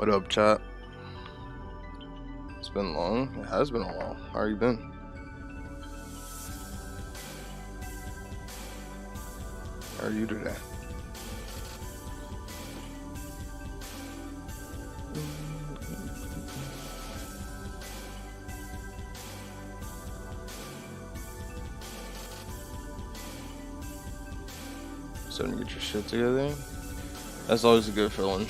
What up, chat? It's been long. It has been a while. How you been? How are you today? Starting to get your shit together. That's always a good feeling.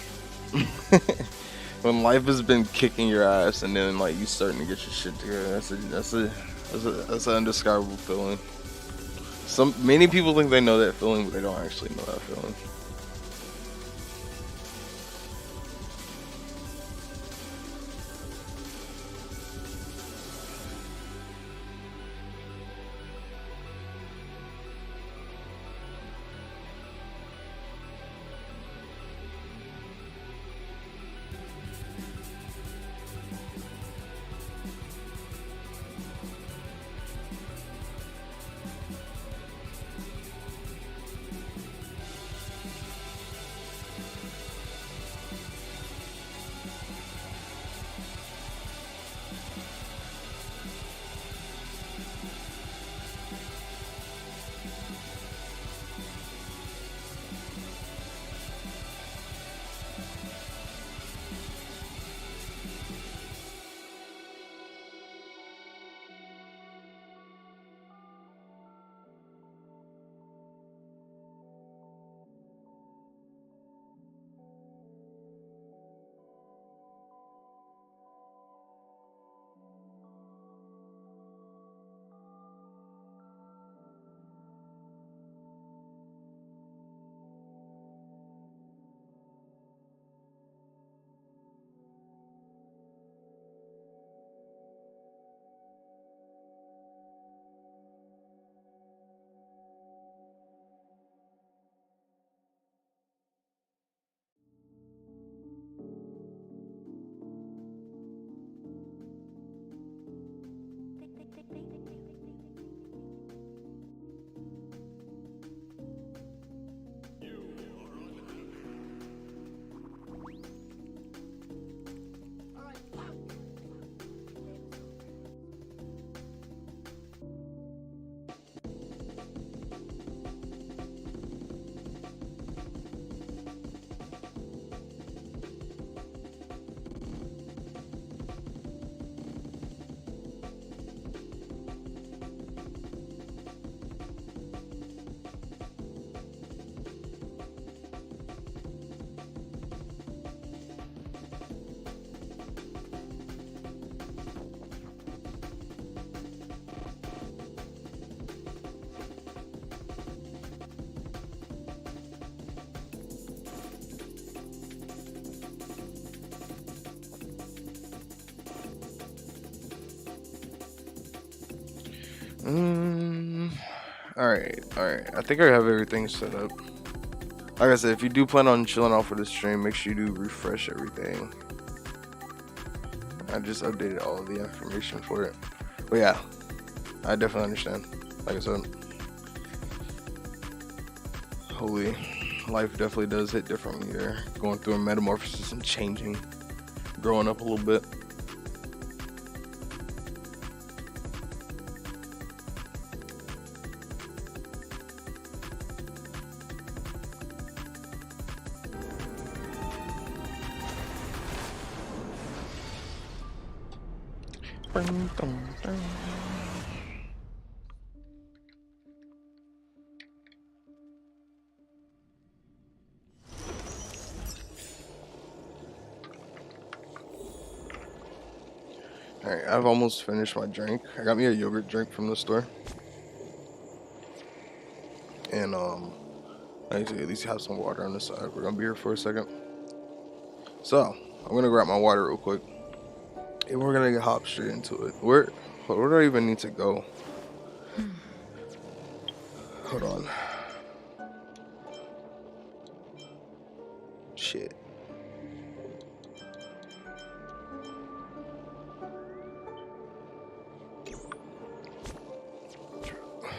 When life has been kicking your ass and then like you starting to get your shit together, that's an indescribable feeling. Many people think they know that feeling, but they don't actually know that feeling. Alright. I think I have everything set up. Like I said, if you do plan on chilling out for the stream, make sure you do refresh everything. I just updated all of the information for it. But yeah, I definitely understand. Like I said, holy, life definitely does hit different when you're going through a metamorphosis and changing, growing up a little bit. Alright, I've almost finished my drink. I got me a yogurt drink from the store. And I need to at least have some water on the side. We're gonna be here for a second. So, I'm gonna grab my water real quick. And we're gonna hop straight into it. Where do I even need to go? Hold on. Shit.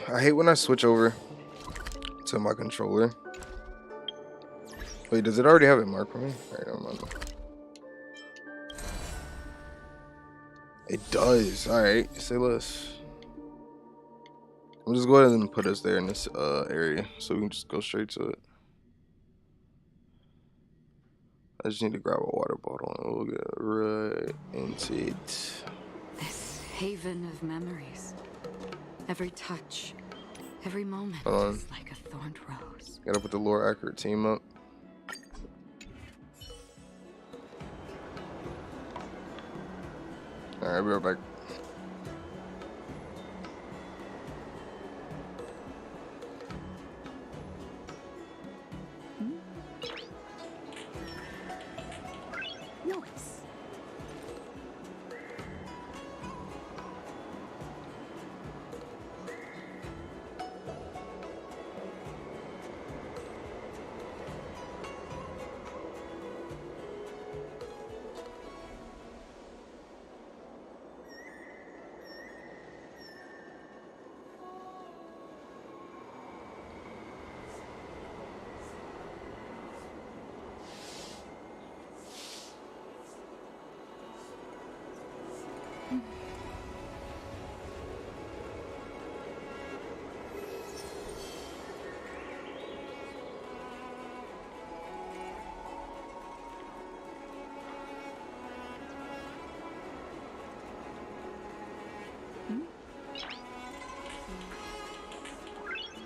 I hate when I switch over to my controller. Wait, does it already have it marked for me? Alright, never mind. It does. Alright, say less. I'm just go ahead and put us there in this area so we can just go straight to it. I just need to grab a water bottle and we'll get right into it. This haven of memories. Every touch, every moment is like a thorned rose. Gotta put the lore accurate team up. Alright, I'll be right back. Nice.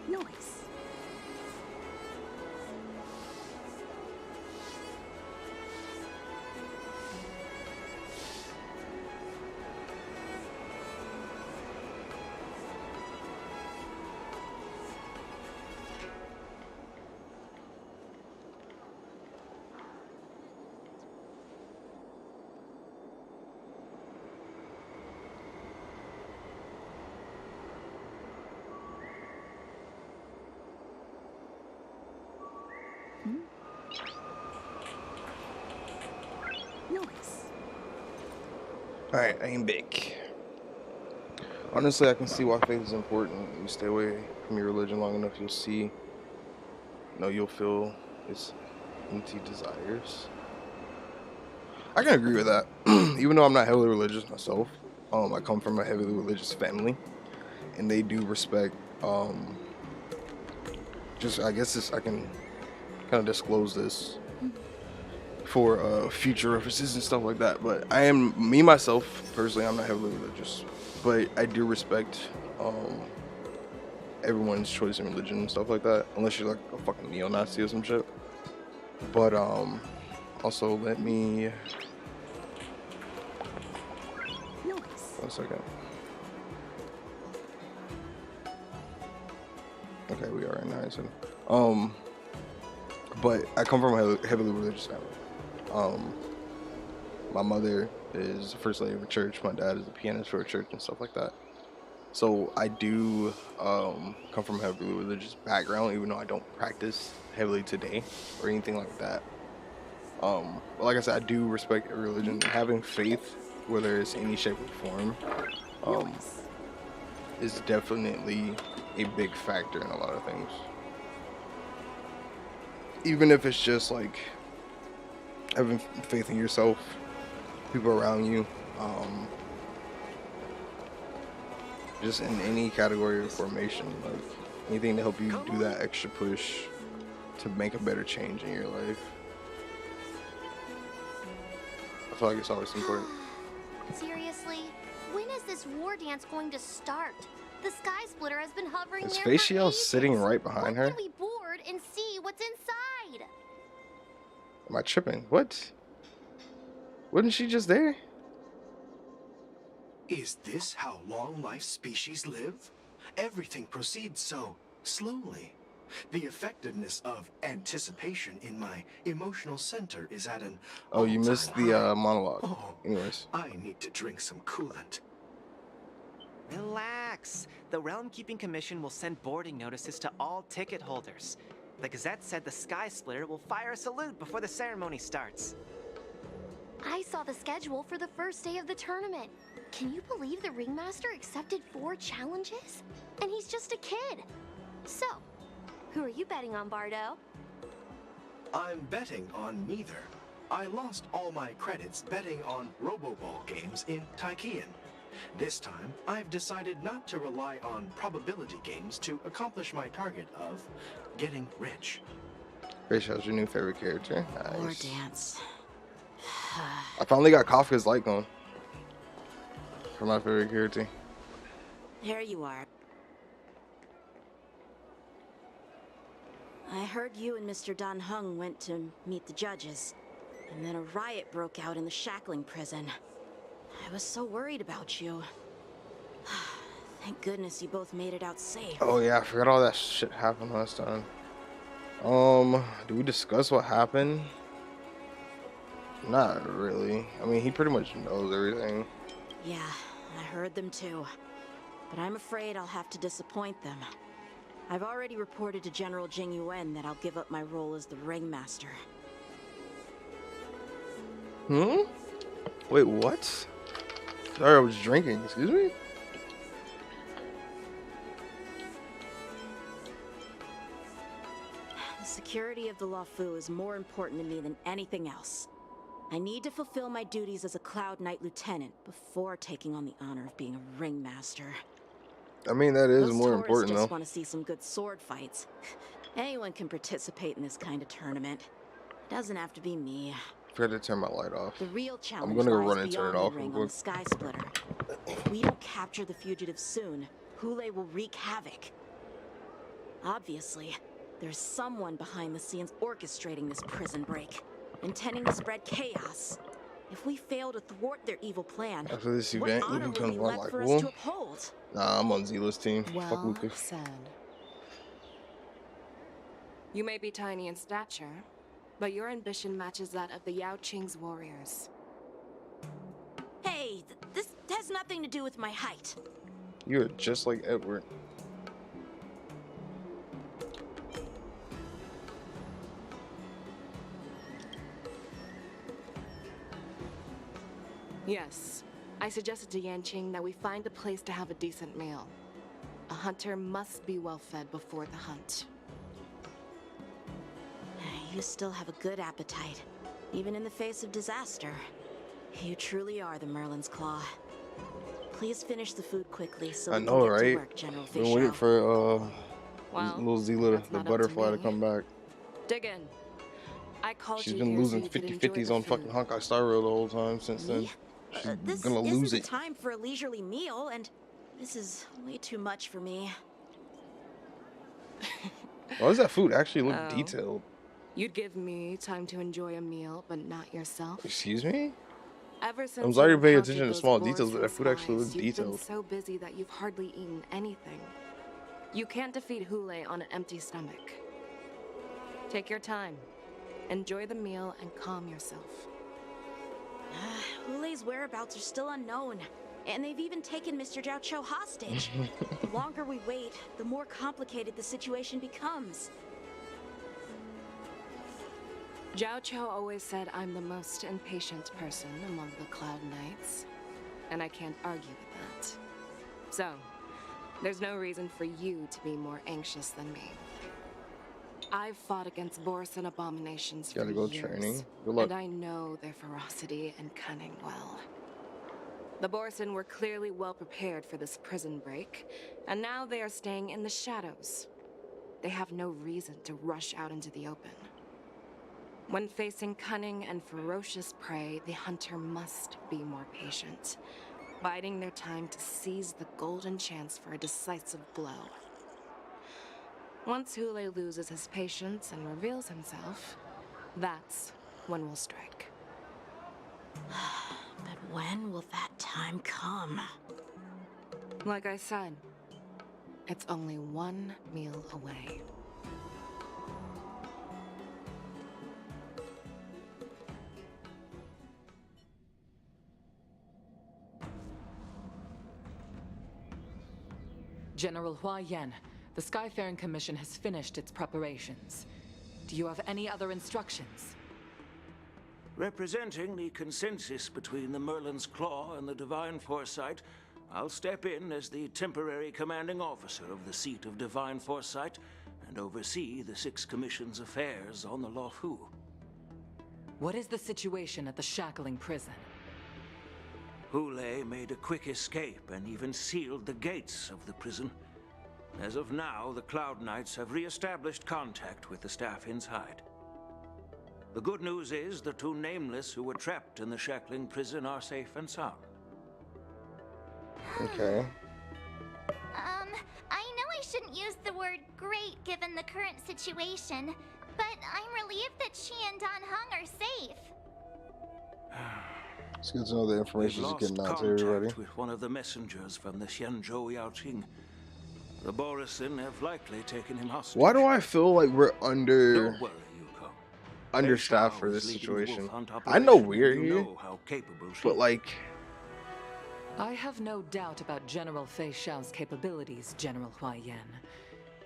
Nice. Nice. Alright, aim big. Honestly, I can see why faith is important. You stay away from your religion long enough, you'll see. You'll feel its empty desires. I can agree with that. Even though I'm not heavily religious myself, I come from a heavily religious family, and they do respect. I guess I can kind of disclose this for future references and stuff like that. But me myself personally, I'm not heavily religious, but I do respect everyone's choice in religion and stuff like that, unless you're like a fucking neo-Nazi or some shit. But also let me. One second. Okay, we are in 9-7. But I come from a heavily religious family. My mother is the first lady of a church. My dad is the pianist for a church and stuff like that. So I do come from a heavily religious background, even though I don't practice heavily today or anything like that. But like I said, I do respect religion. Having faith, whether it's any shape or form, is definitely a big factor in a lot of things. Even if it's just like having faith in yourself, people around you, just in any category of formation, like anything to help you do that extra push to make a better change in your life. I feel like it's always important. Seriously? When is this war dance going to start? The Sky Splitter has been hovering Is there Facial for ages. sitting right behind her? Why can't we board and see what's inside? Am I tripping? What? Wasn't she just there? Is this how long life species live? Everything proceeds so slowly. The effectiveness of anticipation in my emotional center is at an Oh, you all-time missed the high. monologue. Oh, Anyways. I need to drink some coolant. Relax. The Realm Keeping Commission will send boarding notices to all ticket holders. The Gazette said the Sky Splitter will fire a salute before the ceremony starts. I saw the schedule for the first day of the tournament. Can you believe the Ringmaster accepted 4 challenges? And he's just a kid. So, who are you betting on, Bardo? I'm betting on neither. I lost all my credits betting on Roboball games in Taikian. This time, I've decided not to rely on probability games to accomplish my target of getting rich. Rich, how's your new favorite character? Or Nice. dance. I finally got Kafka's like on for my favorite character. Here you are. I heard you and Mr. Dan Heng went to meet the judges, and then a riot broke out in the shackling prison. I was so worried about you. Thank goodness you both made it out safe. Oh yeah, I forgot all that shit happened last time. Do we discuss what happened? Not really. I mean, he pretty much knows everything. Yeah, I heard them too. But I'm afraid I'll have to disappoint them. I've already reported to General Jing Yuan that I'll give up my role as the ringmaster. Wait, what? Sorry, I was drinking. Excuse me? The security of the Luofu is more important to me than anything else. I need to fulfill my duties as a Cloud Knight Lieutenant before taking on the honor of being a ringmaster. I mean, that is Those more tourists important, just though. want to see some good sword fights. Anyone can participate in this kind of tournament. It doesn't have to be me. Forgot to turn my light off. The real challenge gonna go lies run and turn it beyond off the real ring on quick. the Sky Splitter. If we don't capture the fugitives soon, Hule will wreak havoc. Obviously, there's someone behind the scenes orchestrating this prison break, intending to spread chaos. If we fail to thwart their evil plan, After this what event, honor Luke will becomes be more left for us likable. to uphold? Nah, I'm on Zila's team. Fuck Well Luca. said. You may be tiny in stature, but your ambition matches that of the Yao Qing's warriors. Hey, this has nothing to do with my height. You're just like Edward. Yes, I suggested to Yanqing that we find a place to have a decent meal. A hunter must be well fed before the hunt. You still have a good appetite, even in the face of disaster. You truly are the Merlin's Claw. Please finish the food quickly so I we know, can get to right? work, General Been waiting Fischl. for Well, little Zila, that's the not up to butterfly, to me. come back. Dig in. I called She's you been here losing so you could 50-50s enjoy on the fucking food. Honkai Star Rail the whole time since then. Me? She's This gonna lose isn't it. time for a leisurely meal, and this is way too much for me. Why does that food actually look Oh. detailed? You'd give me time to enjoy a meal, but not yourself. Excuse me? Ever since I'm sorry you to pay encountered attention to those small boars details, but from that food actually skies, looks you've detailed. been so busy that you've hardly eaten anything. You can't defeat Hule on an empty stomach. Take your time. Enjoy the meal and calm yourself. Hule's whereabouts are still unknown, and they've even taken Mr. Zhao Cho hostage. The longer we wait, the more complicated the situation becomes. Zhao Cho always said I'm the most impatient person among the Cloud Knights, and I can't argue with that. So, there's no reason for you to be more anxious than me. I've fought against Borson abominations for Gotta go years, training. Good luck. and I know their ferocity and cunning well. The Borson were clearly well prepared for this prison break, and now they are staying in the shadows. They have no reason to rush out into the open. When facing cunning and ferocious prey, the hunter must be more patient, biding their time to seize the golden chance for a decisive blow. Once Hule loses his patience and reveals himself, that's when we'll strike. But when will that time come? Like I said, it's only one meal away. General Hua Yan, the Skyfaring Commission has finished its preparations. Do you have any other instructions? Representing the consensus between the Merlin's Claw and the Divine Foresight, I'll step in as the temporary commanding officer of the seat of Divine Foresight and oversee the 6 Commission's affairs on the Luofu. What is the situation at the shackling prison? Hule made a quick escape and even sealed the gates of the prison. As of now, the Cloud Knights have re-established contact with the staff inside. The good news is the two Nameless who were trapped in the shackling prison are safe and sound. Okay. I know I shouldn't use the word great given the current situation, but I'm relieved that she and Don Hung are safe. It's good to know the information is getting out to everybody. With one of the messengers from the Xianzhou Yaoqing. The Borisin have likely taken him hostage. Why do I feel like we're Don't worry, Yuko. understaffed for Fei this Shao is leading the situation? wolf hunt I know operation, we're and you here, know how capable she but is. like, I have no doubt about General Fei Shao's capabilities, General Huaiyan.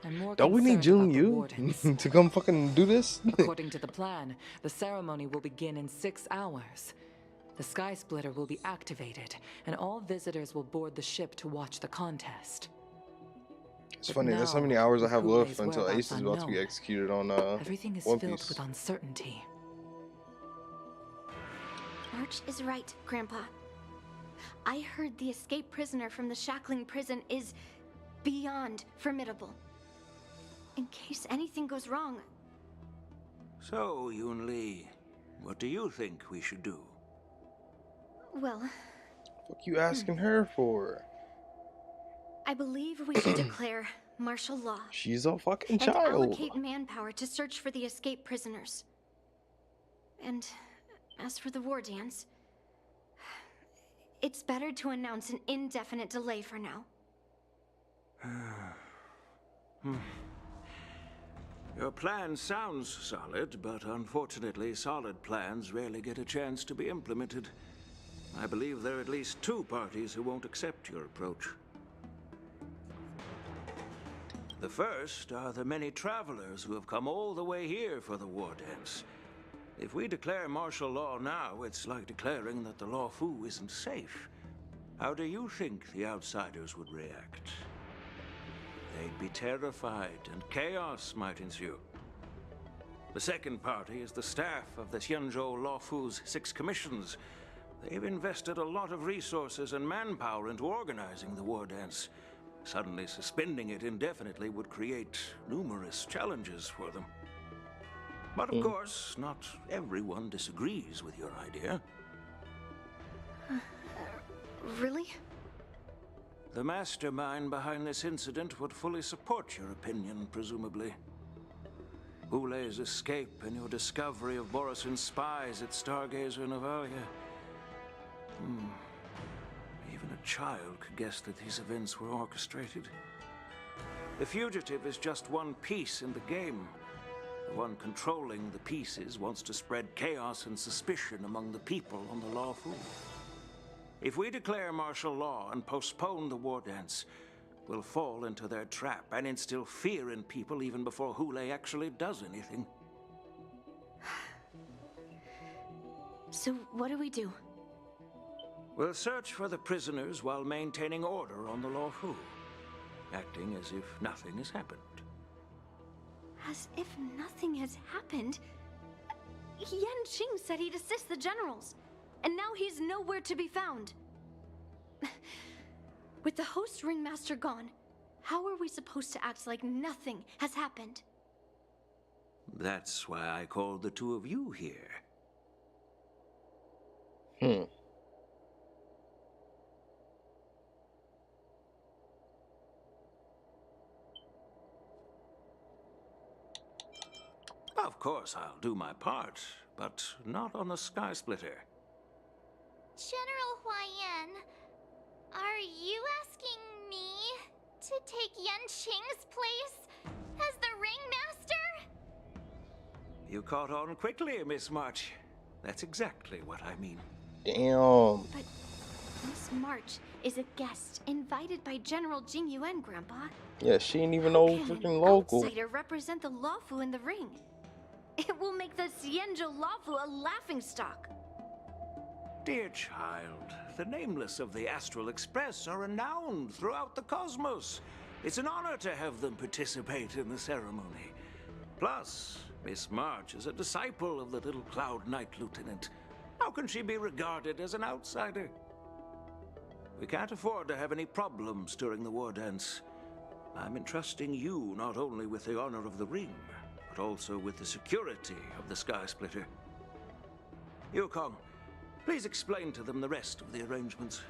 I'm more don't we need concerned Jung about the Yu wardens. to come fucking do this? According to the plan, the ceremony will begin in 6 hours. The Sky Splitter will be activated, and all visitors will board the ship to watch the contest. It's But funny. That's how now, many hours I with have Hulei's left until whereabouts Ace is about to be unknown, executed on Everything is One filled Piece. with uncertainty. March is right, Grandpa. I heard the escaped prisoner from the shackling prison is beyond formidable. In case anything goes wrong, So, Yun Li, what do you think we should do? well, Fuck you asking her for? I believe we should declare martial law She's a fucking and child. allocate manpower to search for the escaped prisoners. And as for the war dance, it's better to announce an indefinite delay for now. Your plan sounds solid, but unfortunately, solid plans rarely get a chance to be implemented. I believe there are at least 2 parties who won't accept your approach. The first are the many travelers who have come all the way here for the war dance. If we declare martial law now, it's like declaring that the Law Fu isn't safe. How do you think the outsiders would react? They'd be terrified, and chaos might ensue. The second party is the staff of the Xianzhou Law Fu's 6 commissions. They've invested a lot of resources and manpower into organizing the war dance. Suddenly suspending it indefinitely would create numerous challenges for them. But of course, not everyone disagrees with your idea. Really? The mastermind behind this incident would fully support your opinion, presumably. Hulei's escape and your discovery of Borisin's spies at Stargazer Navalia. Even a child could guess that these events were orchestrated. The fugitive is just one piece in the game. The one controlling the pieces wants to spread chaos and suspicion among the people on the Law Fu. If we declare martial law and postpone the war dance, we'll fall into their trap and instill fear in people even before Hule actually does anything. So what do we do? We'll search for the prisoners while maintaining order on the Law Fu, acting as if nothing has happened. As if nothing has happened? Yan Qing said he'd assist the generals, and now he's nowhere to be found. With the host ringmaster gone, how are we supposed to act like nothing has happened? That's why I called the 2 of you here. Of course, I'll do my part, but not on the Sky Splitter. General Huaiyan, are you asking me to take Yan Qing's place as the ringmaster? You caught on quickly, Miss March. That's exactly what I mean. Damn. But Miss March is a guest invited by General Jing Yuan, Grandpa. Yeah, she ain't even no Can freaking an local. outsider represent the Law Fu in the ring? It will make the Xianzhou Law Fu a laughingstock. Dear child, the Nameless of the Astral Express are renowned throughout the cosmos. It's an honor to have them participate in the ceremony. Plus, Miss March is a disciple of the little Cloud Knight, Lieutenant. How can she be regarded as an outsider? We can't afford to have any problems during the war dance. I'm entrusting you not only with the honor of the ring, but also with the security of the Sky Splitter. Yukong, please explain to them the rest of the arrangements.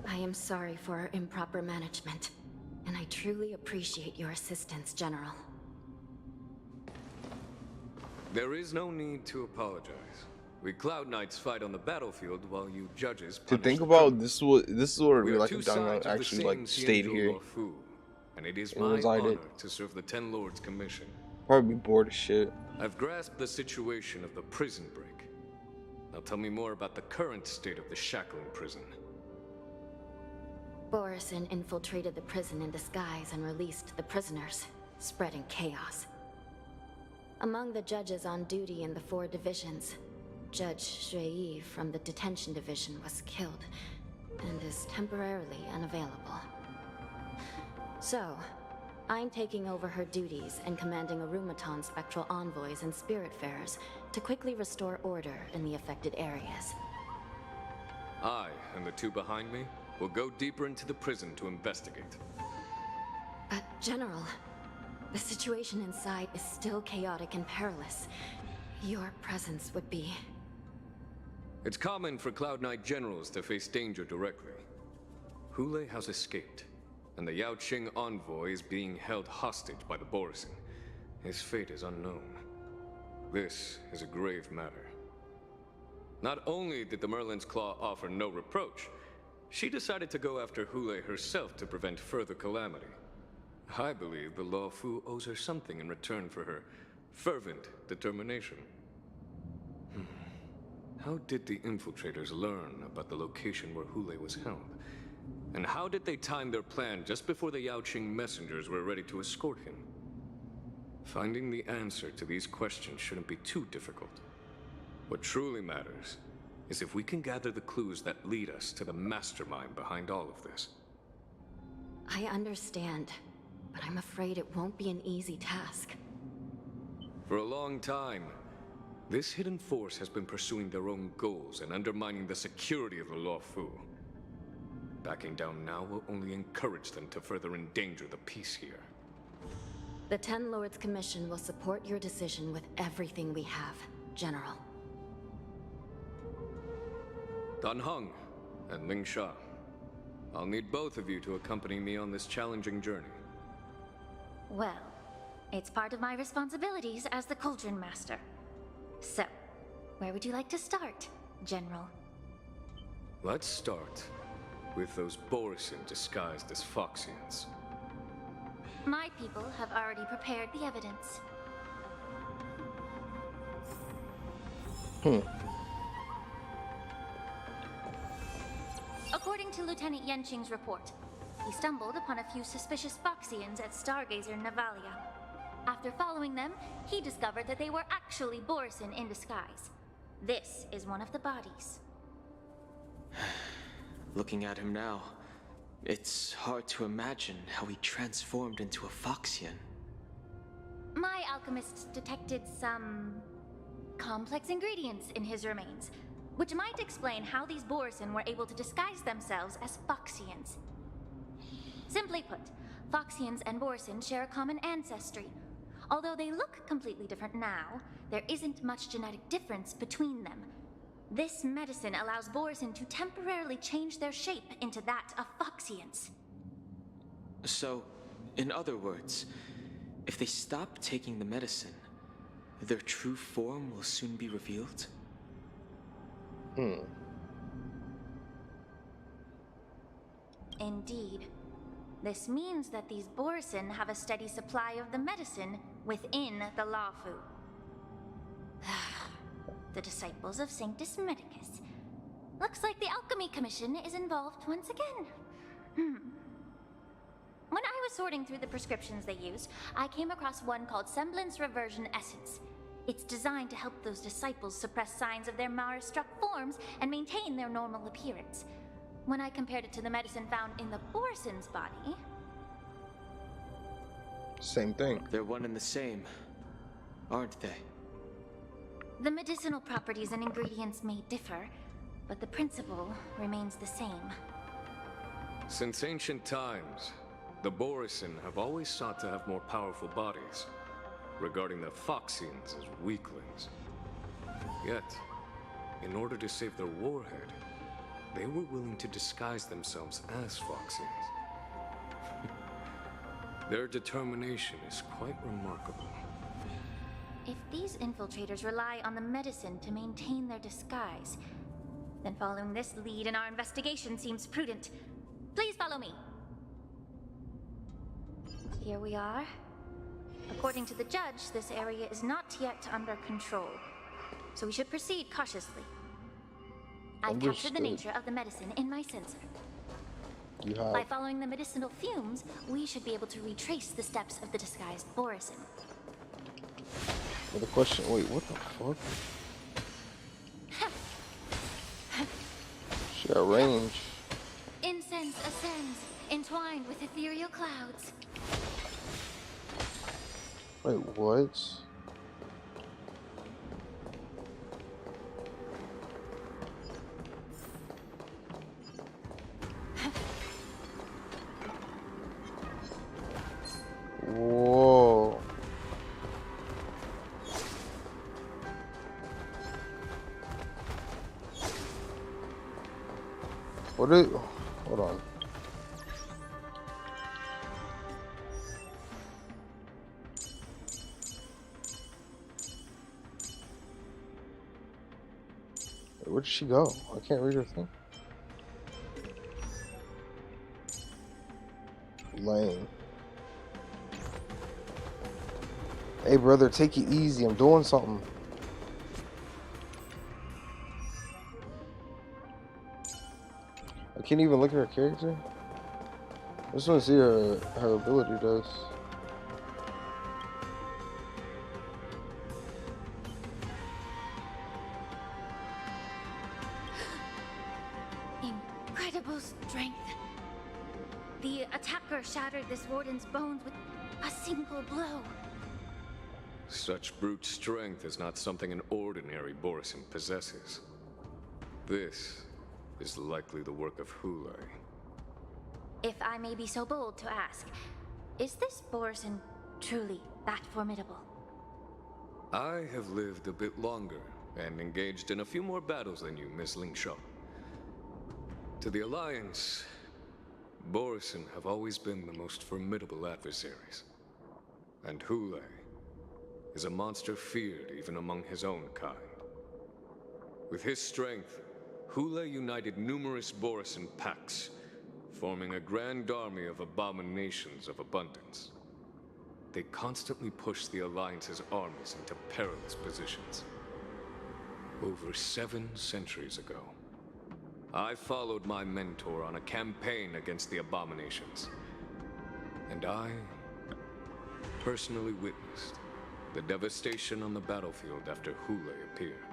I am sorry for our improper management, and I truly appreciate your assistance, General. There is no need to apologize. We Cloud Knights fight on the battlefield while you judges To punish think the about criminals. this is what We we are like two if Daniel sides of the actually same like stayed Cianjur here. Lawfu, and it is and my resided. honor to serve the Ten Lords Commission. Probably be bored as shit. I've grasped the situation of the prison break. Now tell me more about the current state of the shackling prison. Borison infiltrated the prison in disguise and released the prisoners, spreading chaos. Among the judges on duty in the 4 divisions, Judge Shui from the detention division was killed and is temporarily unavailable. So, I'm taking over her duties and commanding Arumaton spectral envoys and spiritfarers to quickly restore order in the affected areas. I and the 2 behind me will go deeper into the prison to investigate. But, General, the situation inside is still chaotic and perilous. Your presence would be... It's common for Cloud Knight generals to face danger directly. Hule has escaped, and the Yaoqing envoy is being held hostage by the Borison. His fate is unknown. This is a grave matter. Not only did the Merlin's Claw offer no reproach, she decided to go after Hule herself to prevent further calamity. I believe the Lawfu owes her something in return for her fervent determination. How did the infiltrators learn about the location where Hule was held? And how did they time their plan just before the Yaoqing messengers were ready to escort him? Finding the answer to these questions shouldn't be too difficult. What truly matters is if we can gather the clues that lead us to the mastermind behind all of this. I understand, but I'm afraid it won't be an easy task. For a long time, this hidden force has been pursuing their own goals and undermining the security of the Lawfu. Backing down now will only encourage them to further endanger the peace here. The Ten Lords Commission will support your decision with everything we have, General. Dan Heng and Ling Sha, I'll need both of you to accompany me on this challenging journey. Well, it's part of my responsibilities as the Cauldron Master. So, where would you like to start, General? Let's start with those Borison disguised as Foxians. My people have already prepared the evidence. According to Lieutenant Yenqing's report, he stumbled upon a few suspicious Foxians at Stargazer Navalia. After following them, he discovered that they were actually Borison in disguise. This is one of the bodies. Looking at him now, it's hard to imagine how he transformed into a Foxian. My alchemists detected some complex ingredients in his remains, which might explain how these Borison were able to disguise themselves as Foxians. Simply put, Foxians and Borison share a common ancestry. Although they look completely different now, there isn't much genetic difference between them. This medicine allows Borison to temporarily change their shape into that of Foxians. So, in other words, if they stop taking the medicine, their true form will soon be revealed? Indeed. This means that these Borison have a steady supply of the medicine within the Lawfu. The disciples of Sanctus Medicus. Looks like the Alchemy Commission is involved once again. When I was sorting through the prescriptions they used, I came across one called Semblance Reversion Essence. It's designed to help those disciples suppress signs of their Mara-struck forms and maintain their normal appearance. When I compared it to the medicine found in the Borson's body... Same thing. They're one and the same, aren't they? The medicinal properties and ingredients may differ, but the principle remains the same. Since ancient times, the Borison have always sought to have more powerful bodies, regarding the Foxians as weaklings. Yet, in order to save their warhead, they were willing to disguise themselves as Foxians. Their determination is quite remarkable. If these infiltrators rely on the medicine to maintain their disguise, then following this lead in our investigation seems prudent. Please follow me. Here we are. According to the judge, this area is not yet under control, so we should proceed cautiously. I've captured the nature of the medicine in my sensor. You have. By following the medicinal fumes, we should be able to retrace the steps of the disguised Borison. Well, the question, wait, what the fuck? She got range. Incense ascends, entwined with ethereal clouds. Wait, what? Whoa. What is... Hold on. Where did she go? I can't read her thing. Lane. Hey brother, take it easy. I'm doing something. I can't even look at her character. I just want to see her ability does. Incredible strength. The attacker shattered this warden's bones with a single blow. Such brute strength is not something an ordinary Borison possesses. This is likely the work of Hule. If I may be so bold to ask, is this Borison truly that formidable? I have lived a bit longer and engaged in a few more battles than you, Miss Lingshaw. To the Alliance, Borison have always been the most formidable adversaries. And Hule is a monster feared even among his own kind. With his strength, Hule united numerous Borison packs, forming a grand army of abominations of abundance. They constantly push the Alliance's armies into perilous positions. Over 7 centuries ago, I followed my mentor on a campaign against the abominations. And I personally witnessed the devastation on the battlefield after Hule appeared.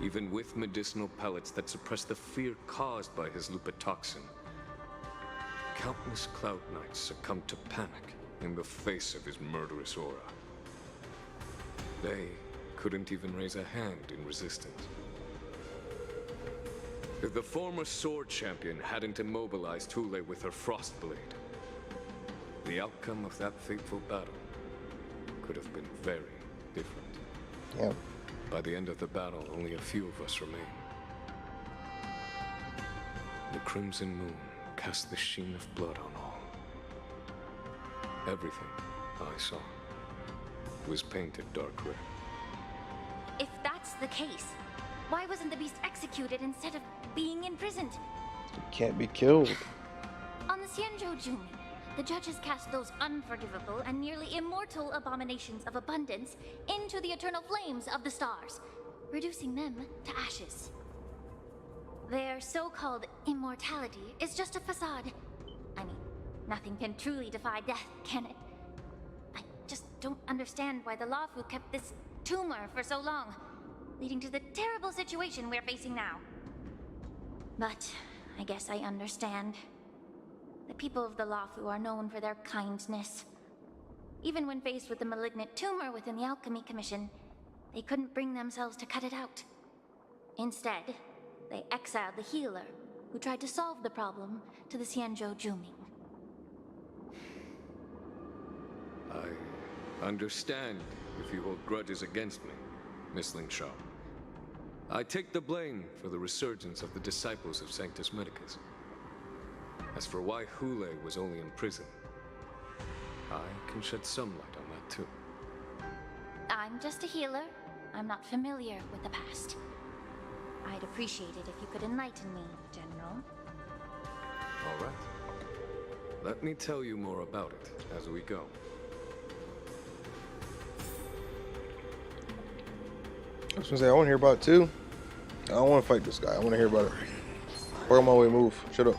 Even with medicinal pellets that suppress the fear caused by his lupitoxin, countless Cloud Knights succumbed to panic in the face of his murderous aura. They couldn't even raise a hand in resistance. If the former sword champion hadn't immobilized Hule with her frost blade, the outcome of that fateful battle could have been very different. Yeah. By the end of the battle, only a few of us remained. The crimson moon cast the sheen of blood on all. Everything I saw was painted dark red. If that's the case, why wasn't the beast executed instead of being imprisoned? You can't be killed. On the Xianzhou Jun, the judges cast those unforgivable and nearly immortal abominations of abundance into the eternal flames of the stars, reducing them to ashes. Their so-called immortality is just a facade. I mean, Nothing can truly defy death, can it? I just don't understand why the Lawfu kept this tumor for so long, leading to the terrible situation we're facing now. But I guess I understand. The people of the Lawfu are known for their kindness. Even when faced with the malignant tumor within the Alchemy Commission, they couldn't bring themselves to cut it out. Instead, they exiled the healer, who tried to solve the problem, to the Xianzhou Juming. I understand if you hold grudges against me, Miss Ling Shaw. I take the blame for the resurgence of the disciples of Sanctus Medicus. As for why Hule was only in prison, I can shed some light on that too. I'm just a healer. I'm not familiar with the past. I'd appreciate it if you could enlighten me, General. All right. Let me tell you more about it as we go. I was gonna say, I want to hear about it too. I don't want to fight this guy. I want to hear about it. Work on my way, move. Shut up.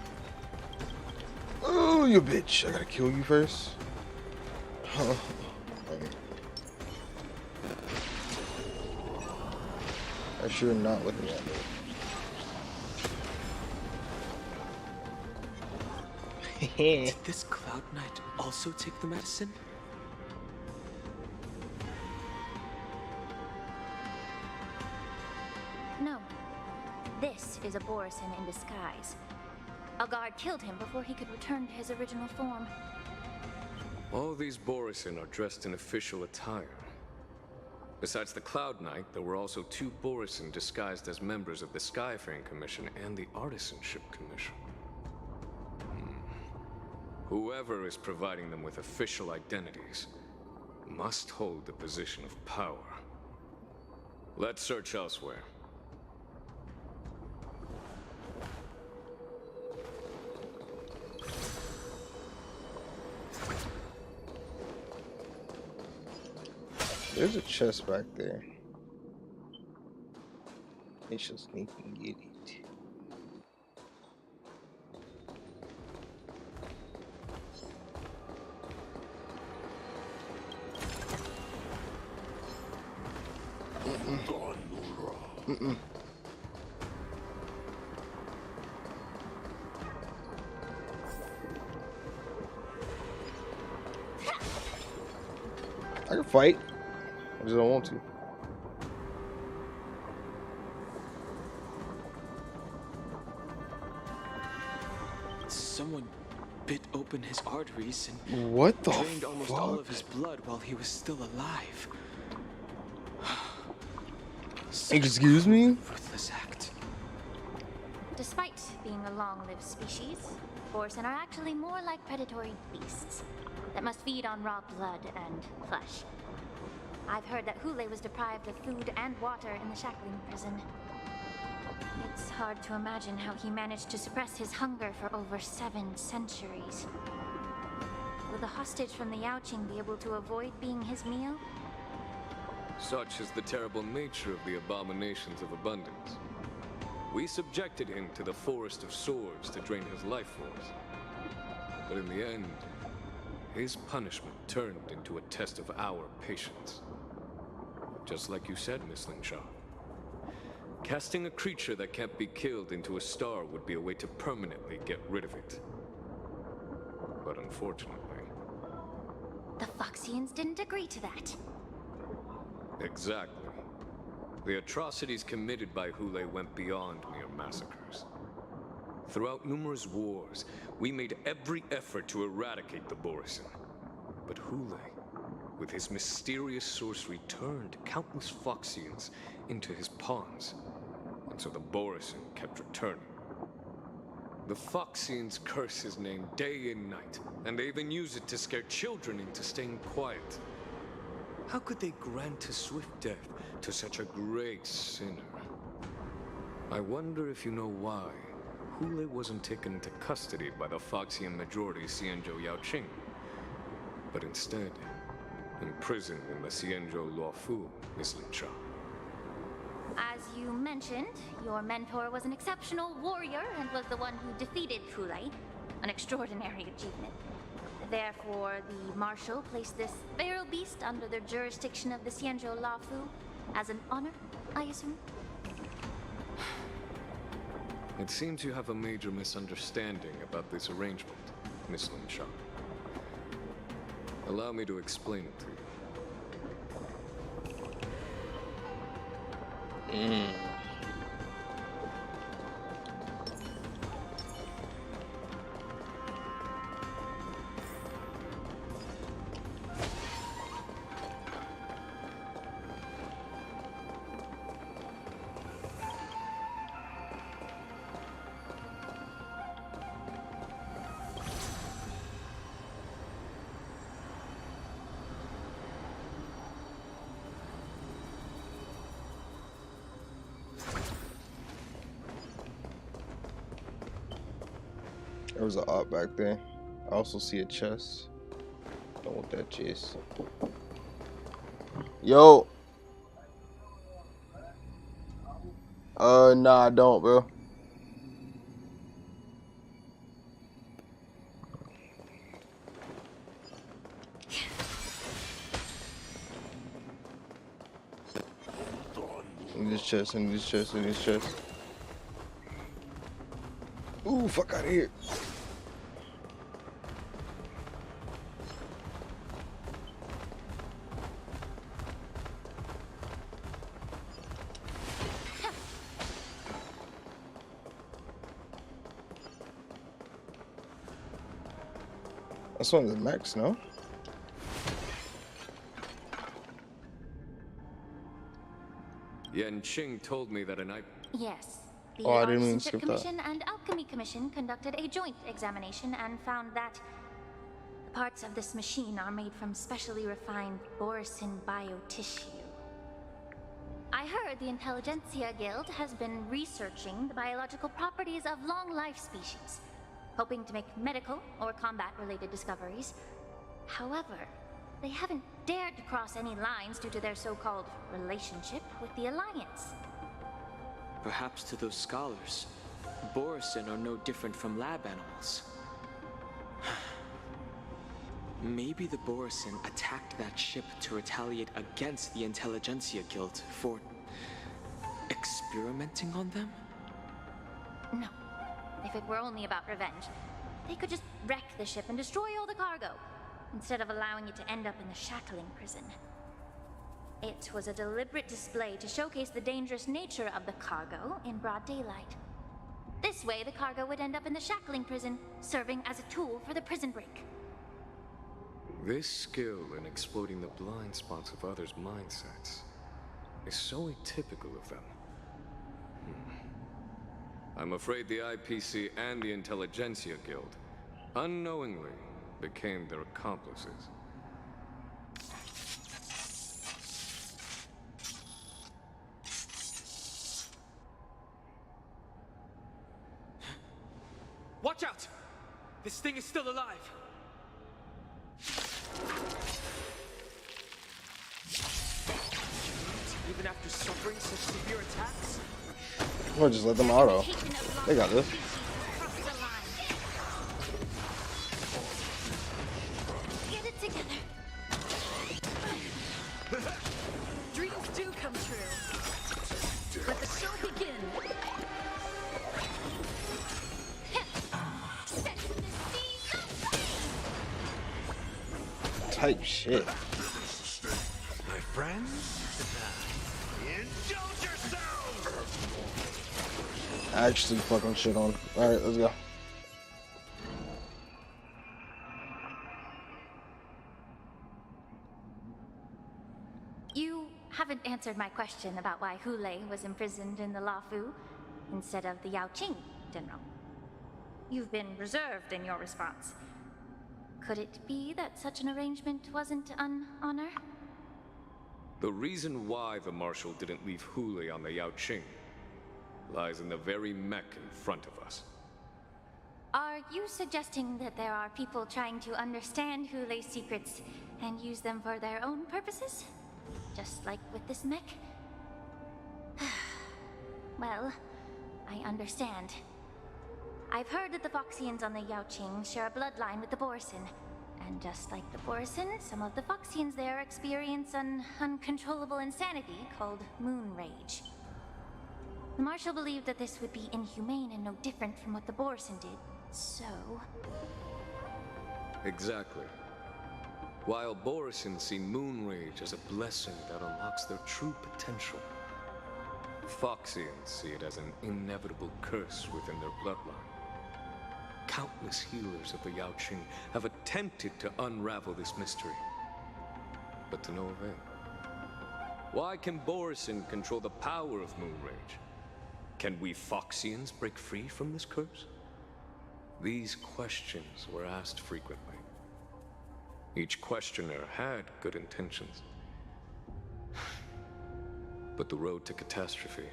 Oh, you bitch. I gotta kill you first. I sure not looking at me. Did this Cloud Knight also take the medicine? No. This is a Borisin in disguise. A guard killed him before he could return to his original form. All these Borisin are dressed in official attire. Besides the Cloud Knight, there were also 2 Borisin disguised as members of the Skyfaring Commission and the Artisanship Commission. Whoever is providing them with official identities must hold the position of power. Let's search elsewhere. There's a chest back there. They should sneak and get it. I can fight. I just don't want to. Someone bit open his arteries and What the drained almost all fuck? of his blood while he was still alive. Excuse me? Ruthless act. Despite being a long-lived species, Borisin are actually more like predatory beasts that must feed on raw blood and flesh. I've heard that Hule was deprived of food and water in the shackling prison. It's hard to imagine how he managed to suppress his hunger for over 7 centuries. Will the hostage from the Yaoqing be able to avoid being his meal? Such is the terrible nature of the abominations of abundance. We subjected him to the Forest of Swords to drain his life force. But in the end, his punishment turned into a test of our patience. Just like you said, Miss Ling Shaw. Casting a creature that can't be killed into a star would be a way to permanently get rid of it. But unfortunately... The Foxians didn't agree to that. Exactly. The atrocities committed by Hule went beyond mere massacres. Throughout numerous wars, we made every effort to eradicate the Borisin. But Hule, with his mysterious sorcery, turned countless Foxians into his pawns. And so the Borisin kept returning. The Foxians curse his name day and night, and they even use it to scare children into staying quiet. How could they grant a swift death to such a great sinner? I wonder if you know why Hule wasn't taken into custody by the Foxian majority Xianzhou Yaoqing, but instead imprisoned in the Xianzhou Luofu, Miss Lin Shaw. As you mentioned, your mentor was an exceptional warrior and was the one who defeated Hule, an extraordinary achievement. Therefore, the Marshal placed this feral beast under the jurisdiction of the Xianzhou Lafu as an honor, I assume? It seems you have a major misunderstanding about this arrangement, Miss Lin Sha. Allow me to explain it to you. There was an op back there. I also see a chest. Don't want that chest. Yo. Nah, I don't, bro. In this chest, in this chest, in this chest. Ooh, fuck out of here. That's one of the mechs, no? Yan Qing told me that Yes. The Oh, I didn't mean to Artisanship skip that. Commission and Alchemy Commission conducted a joint examination and found that the parts of this machine are made from specially refined Borisin biotissue. I heard the Intelligentsia Guild has been researching the biological properties of long-life species, hoping to make medical or combat-related discoveries. However, they haven't dared to cross any lines due to their so-called relationship with the Alliance. Perhaps to those scholars, Borisin are no different from lab animals. Maybe the Borisin attacked that ship to retaliate against the Intelligentsia Guild for experimenting on them? No. If it were only about revenge, they could just wreck the ship and destroy all the cargo, instead of allowing it to end up in the shackling prison. It was a deliberate display to showcase the dangerous nature of the cargo in broad daylight. This way, the cargo would end up in the shackling prison, serving as a tool for the prison break. This skill in exploiting the blind spots of others' mindsets is so atypical of them. I'm afraid the IPC and the Intelligentsia Guild unknowingly became their accomplices. Watch out! This thing is still alive! Even after suffering such severe attacks? Or just let them auto. They got this. Get it together. Dreams do come true. Let the show begin. Type shit. My friends, indulge yourselves! Actually fucking shit on. Alright, let's go. You haven't answered my question about why Hule was imprisoned in the Lafu instead of the Yaoqing, General. You've been reserved in your response. Could it be that such an arrangement wasn't an honor? The reason why the Marshal didn't leave Hule on the Yaoqing lies in the very mech in front of us. Are you suggesting that there are people trying to understand Hule's secrets and use them for their own purposes? Just like with this mech? Well, I understand. I've heard that the Foxians on the Yaoqing share a bloodline with the Borisin, And just like the Borson, some of the Foxians there experience an uncontrollable insanity called moon rage. The Marshal believed that this would be inhumane and no different from what the Borson did, so... Exactly. While Borson see moon rage as a blessing that unlocks their true potential, Foxians see it as an inevitable curse within their bloodline. Countless healers of the Yaoqing have attempted to unravel this mystery, but to no avail. Why can Borson control the power of moon rage? Can we Foxians break free from this curse? These questions were asked frequently. Each questioner had good intentions. But the road to catastrophe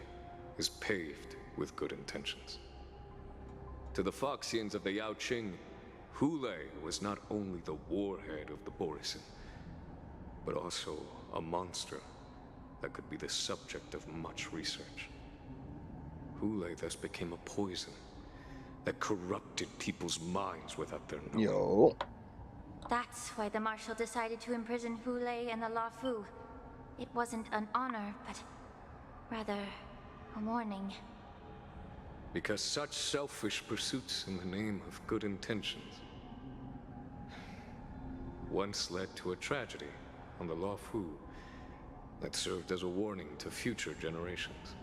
is paved with good intentions. To the Foxians of the Yaoqing, Hulei was not only the warhead of the Borson, but also a monster that could be the subject of much research. Hulei thus became a poison that corrupted people's minds without their knowing. Yo. That's why the Marshal decided to imprison Hulei and the Lafu. It wasn't an honor, but rather a warning. Because such selfish pursuits in the name of good intentions once led to a tragedy on the Lafu that served as a warning to future generations.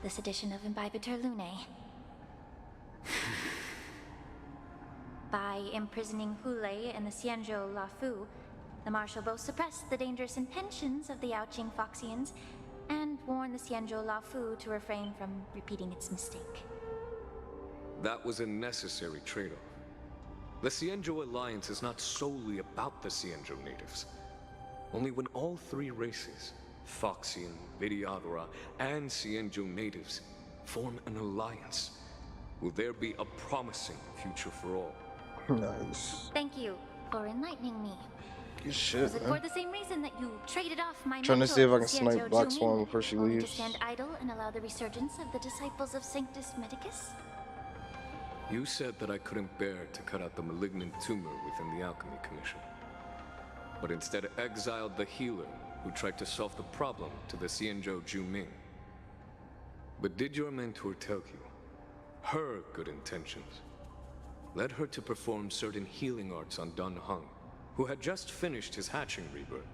This edition of Imbibitor Lunae. By imprisoning Hulei and the Xianzhou Lafu, the Marshal both suppressed the dangerous intentions of the Yaoqing Foxians and warned the Xianzhou Lafu to refrain from repeating its mistake. That was a necessary trade-off. The Xianzhou alliance is not solely about the Xianzhou natives. Only when all three races, Foxian, Videodora, and Xianzhou natives, form an alliance, will there be a promising future for all. Nice. Thank you for enlightening me. Good shit, Was it man. for the same reason that you traded off my Trying to mentor, see if I can Xianzhou snipe Black Zhuming, Swan before she only leaves. to stand idle and allow the resurgence of the disciples of Sanctus Medicus? You said that I couldn't bear to cut out the malignant tumor within the Alchemy Commission, but instead exiled the healer who tried to solve the problem to the Xianzhou Zhuming. But did your mentor tell you her good intentions led her to perform certain healing arts on Dun Hung, who had just finished his hatching rebirth,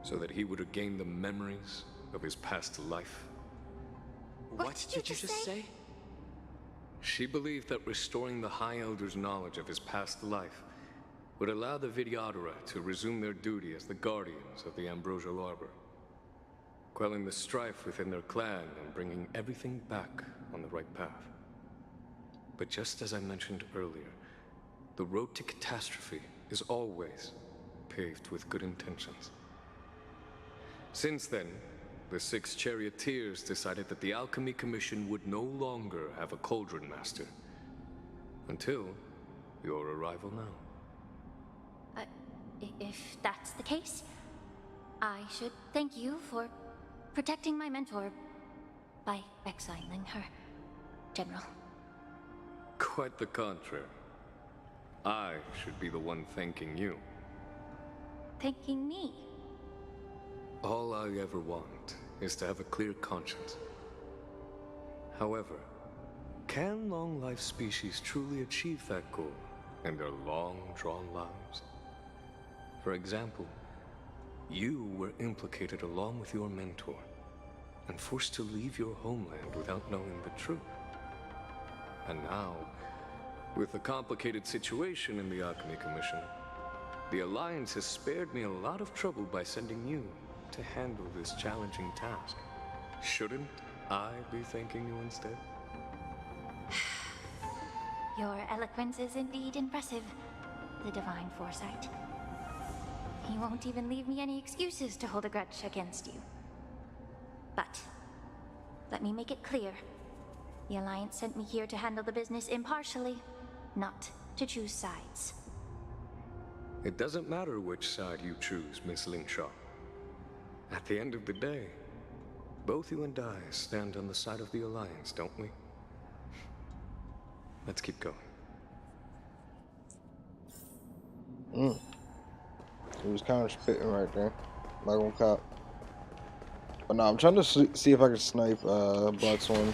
so that he would regain the memories of his past life? What did you just say? She believed that restoring the High Elder's knowledge of his past life would allow the Videodora to resume their duty as the guardians of the Ambrosial Arbor, quelling the strife within their clan and bringing everything back on the right path. But just as I mentioned earlier, the road to catastrophe is always paved with good intentions. Since then, the 6 charioteers decided that the Alchemy Commission would no longer have a cauldron master. Until your arrival now. If that's the case, I should thank you for protecting my mentor by exiling her, General. Quite the contrary. I should be the one thanking you. Thanking me? All I ever want is to have a clear conscience. However, can long-life species truly achieve that goal in their long-drawn lives? For example, you were implicated along with your mentor and forced to leave your homeland without knowing the truth. And now, with the complicated situation in the Alchemy Commission, the Alliance has spared me a lot of trouble by sending you to handle this challenging task. Shouldn't I be thanking you instead? Your eloquence is indeed impressive, the divine foresight. You won't even leave me any excuses to hold a grudge against you. But, let me make it clear. The Alliance sent me here to handle the business impartially, not to choose sides. It doesn't matter which side you choose, Miss Lingshaw. At the end of the day, both you and I stand on the side of the Alliance, don't we? Let's keep going. Mm. He was kind of spitting right there. Not gonna cop. But no, I'm trying to see if I can snipe Black Swan.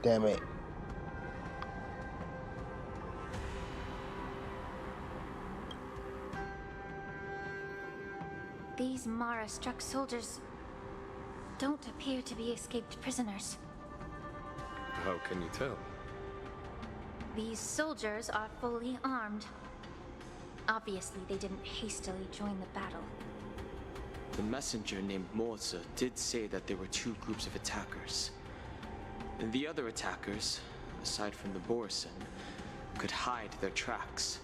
Damn it. These Mara-struck soldiers don't appear to be escaped prisoners. How can you tell? These soldiers are fully armed. Obviously, they didn't hastily join the battle. The messenger named Morza did say that there were two groups of attackers. And the other attackers, aside from the Borison, could hide their tracks.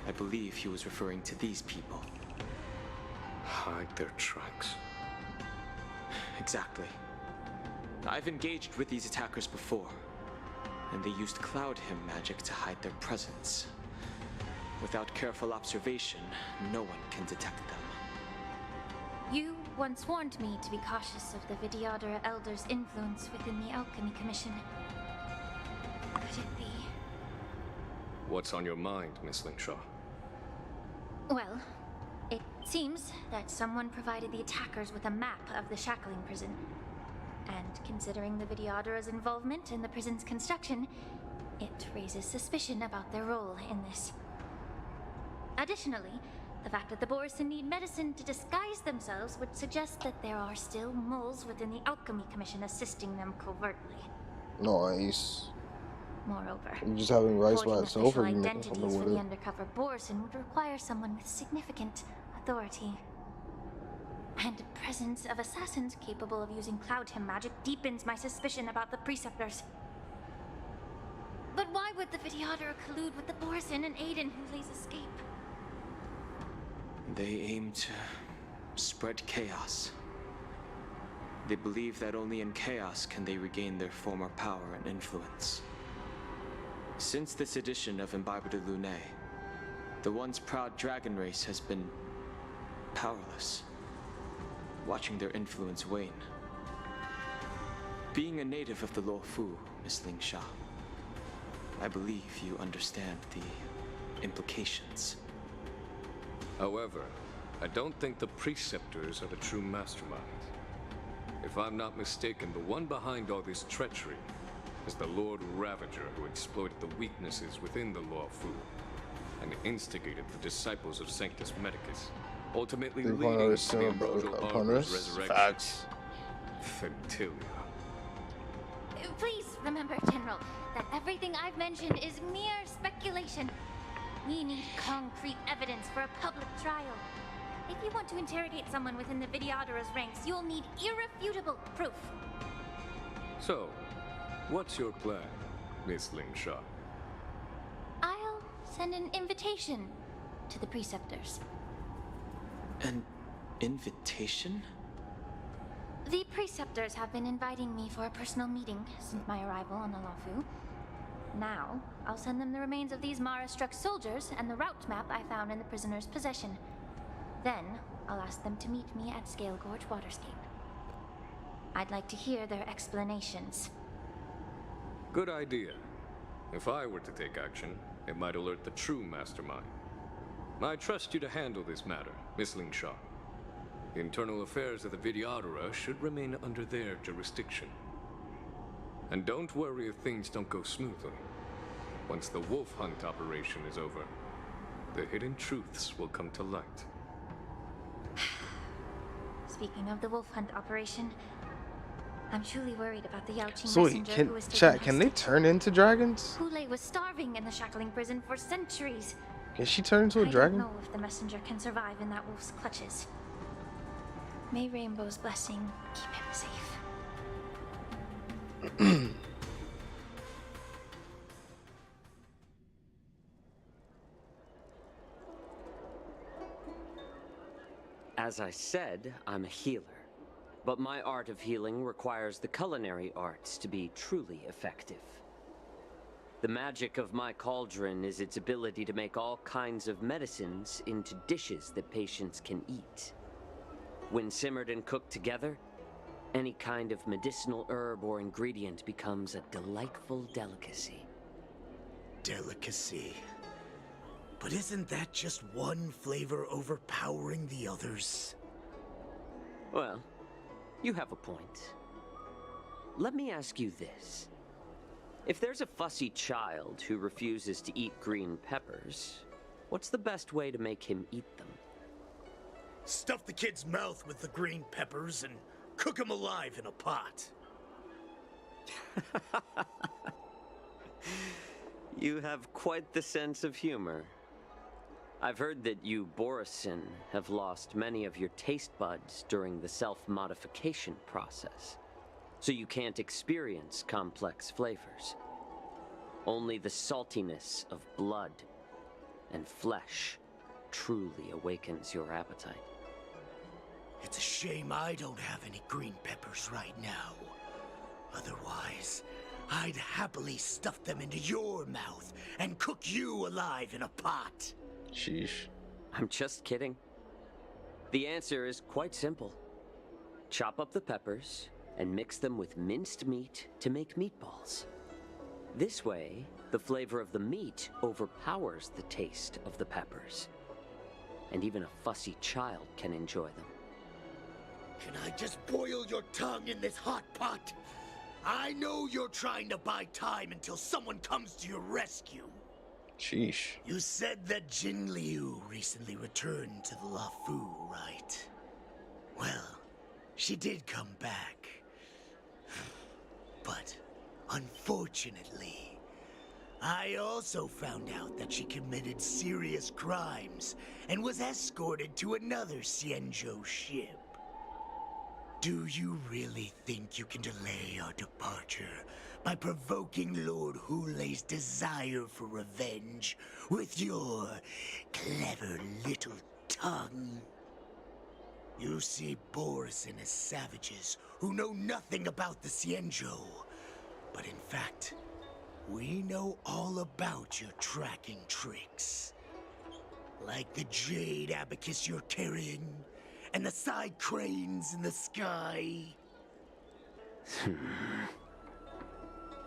I believe he was referring to these people. Hide their tracks? Exactly. I've engaged with these attackers before, and they used Cloud Hymn magic to hide their presence. Without careful observation, no one can detect them. You once warned me to be cautious of the Vidyadhara Elder's influence within the Alchemy Commission. Could it be? What's on your mind, Miss Lingshaw? Well, it seems that someone provided the attackers with a map of the Shackling prison. And considering the Vidyadhara's involvement in the prison's construction, it raises suspicion about their role in this. Additionally, the fact that the Borison need medicine to disguise themselves would suggest that there are still moles within the Alchemy Commission assisting them covertly. Nice. Moreover, You just having rice by forging itself, official or you making identities something for with the it? undercover Borison would require someone with significant authority. And the presence of assassins capable of using Cloud Hymn magic deepens my suspicion about the Preceptors. But why would the Vidyadhara collude with the Borison and aid in Hule's escape? They aim to spread chaos. They believe that only in chaos can they regain their former power and influence. Since this edition of Imbibe de Lune, the once proud dragon race has been powerless, watching their influence wane. Being a native of the Luofu, Miss Lingshaw, I believe you understand the implications. However, I don't think the Preceptors are the true masterminds. If I'm not mistaken, the one behind all this treachery is the Lord Ravager, who exploited the weaknesses within the Luofu and instigated the disciples of Sanctus Medicus, ultimately They leading wanted to the Ambrosial upon Arbor's us. resurrection. Facts. Fentilia. Please remember, General, that everything I've mentioned is mere speculation. We need concrete evidence for a public trial. If you want to interrogate someone within the Vidyadhara's ranks, you'll need irrefutable proof. So, what's your plan, Miss Lingshaw? I'll send an invitation to the Preceptors. An invitation? The Preceptors have been inviting me for a personal meeting since my arrival on the Luofu. Now, I'll send them the remains of these Mara-struck soldiers and the route map I found in the prisoner's possession. Then, I'll ask them to meet me at Scale Gorge Waterscape. I'd like to hear their explanations. Good idea. If I were to take action, it might alert the true mastermind. I trust you to handle this matter, Miss Lingshaw. The internal affairs of the Vidyadhara should remain under their jurisdiction. And don't worry if things don't go smoothly. Once the wolf hunt operation is over, the hidden truths will come to light. Speaking of the wolf hunt operation, I'm truly worried about the Yaoqing So wait, messenger who was taken chat, can they hostage. turn into dragons? Hule was starving in the Shackling prison for centuries. Can she turn into a I dragon? don't know if the messenger can survive in that wolf's clutches. May Rainbow's blessing keep him safe. As I said, I'm a healer. But my art of healing requires the culinary arts to be truly effective. The magic of my cauldron is its ability to make all kinds of medicines into dishes that patients can eat. When simmered and cooked together, any kind of medicinal herb or ingredient becomes a delightful delicacy. Delicacy. But isn't that just one flavor overpowering the others? Well, you have a point. Let me ask you this. If there's a fussy child who refuses to eat green peppers, what's the best way to make him eat them? Stuff the kid's mouth with the green peppers and cook him alive in a pot. You have quite the sense of humor. I've heard that you, Borisin, have lost many of your taste buds during the self-modification process, so you can't experience complex flavors. Only the saltiness of blood and flesh truly awakens your appetite. It's a shame I don't have any green peppers right now. Otherwise, I'd happily stuff them into your mouth and cook you alive in a pot. Sheesh. I'm just kidding. The answer is quite simple. Chop up the peppers and mix them with minced meat to make meatballs. This way, the flavor of the meat overpowers the taste of the peppers. And even a fussy child can enjoy them. Can I just boil your tongue in this hot pot? I know you're trying to buy time until someone comes to your rescue. Sheesh. You said that Jin Liu recently returned to the Lafu, right? Well, she did come back. But, unfortunately, I also found out that she committed serious crimes and was escorted to another Xianzhou ship. Do you really think you can delay our departure by provoking Lord Hulei's desire for revenge with your clever little tongue? You see Borisin as savages who know nothing about the Xianzhou, but in fact, we know all about your tracking tricks. Like the jade abacus you're carrying, and the side cranes in the sky.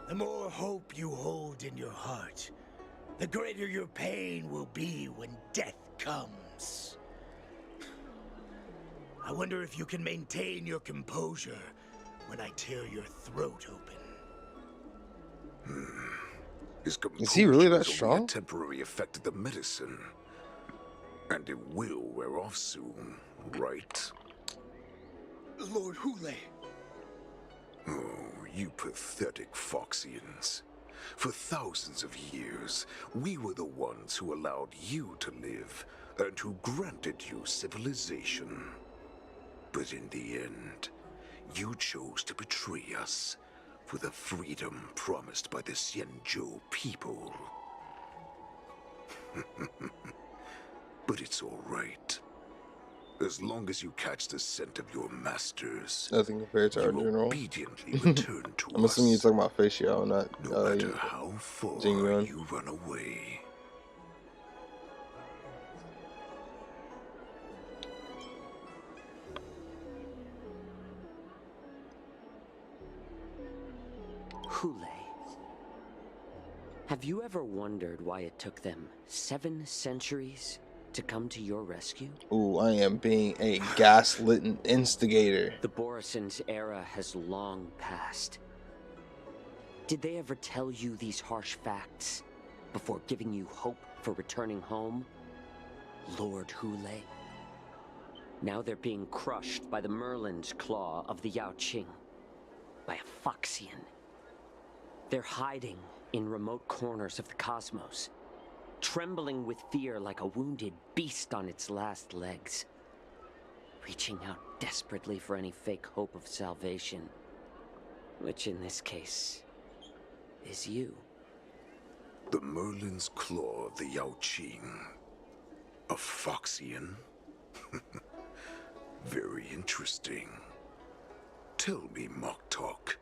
The more hope you hold in your heart, the greater your pain will be when death comes. I wonder if you can maintain your composure when I tear your throat open. His Is he really that composure is only strong? a temporary effect of the medicine. And it will wear off soon, right? Lord Hulei. Oh, you pathetic Foxians. For thousands of years, we were the ones who allowed you to live and who granted you civilization. But in the end, you chose to betray us for the freedom promised by the Xianzhou people. But it's all right. As long as you catch the scent of your masters, Nothing compared to our you general. obediently return to I'm us. assuming you're talking about Facial, not No matter how far Jingyuan. you run away. Hulei. Have you ever wondered why it took them 7 centuries to come to your rescue? Ooh, I am being a gaslit instigator. The Borisin's era has long passed. Did they ever tell you these harsh facts before giving you hope for returning home? Lord Hulei? Now they're being crushed by the Merlin's claw of the Yaoqing. By a Foxian. They're hiding in remote corners of the cosmos, trembling with fear like a wounded beast on its last legs, reaching out desperately for any fake hope of salvation, which in this case is you. The Merlin's claw of the Yaoqing. A Foxian? Very interesting. Tell me, Mock Talk,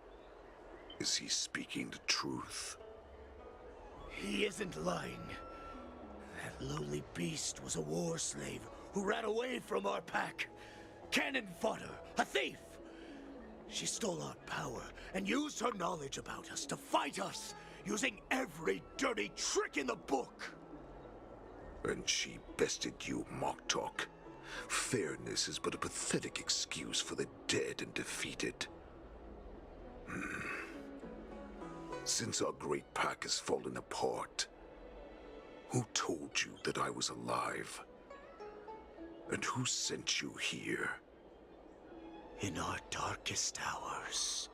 is he speaking the truth? He isn't lying. That lowly beast was a war slave who ran away from our pack. Cannon fodder, a thief. She stole our power and used her knowledge about us to fight us, using every dirty trick in the book. And she bested you, Moktok. Fairness is but a pathetic excuse for the dead and defeated. Since our great pack has fallen apart, who told you that I was alive? And who sent you here? In our darkest hours,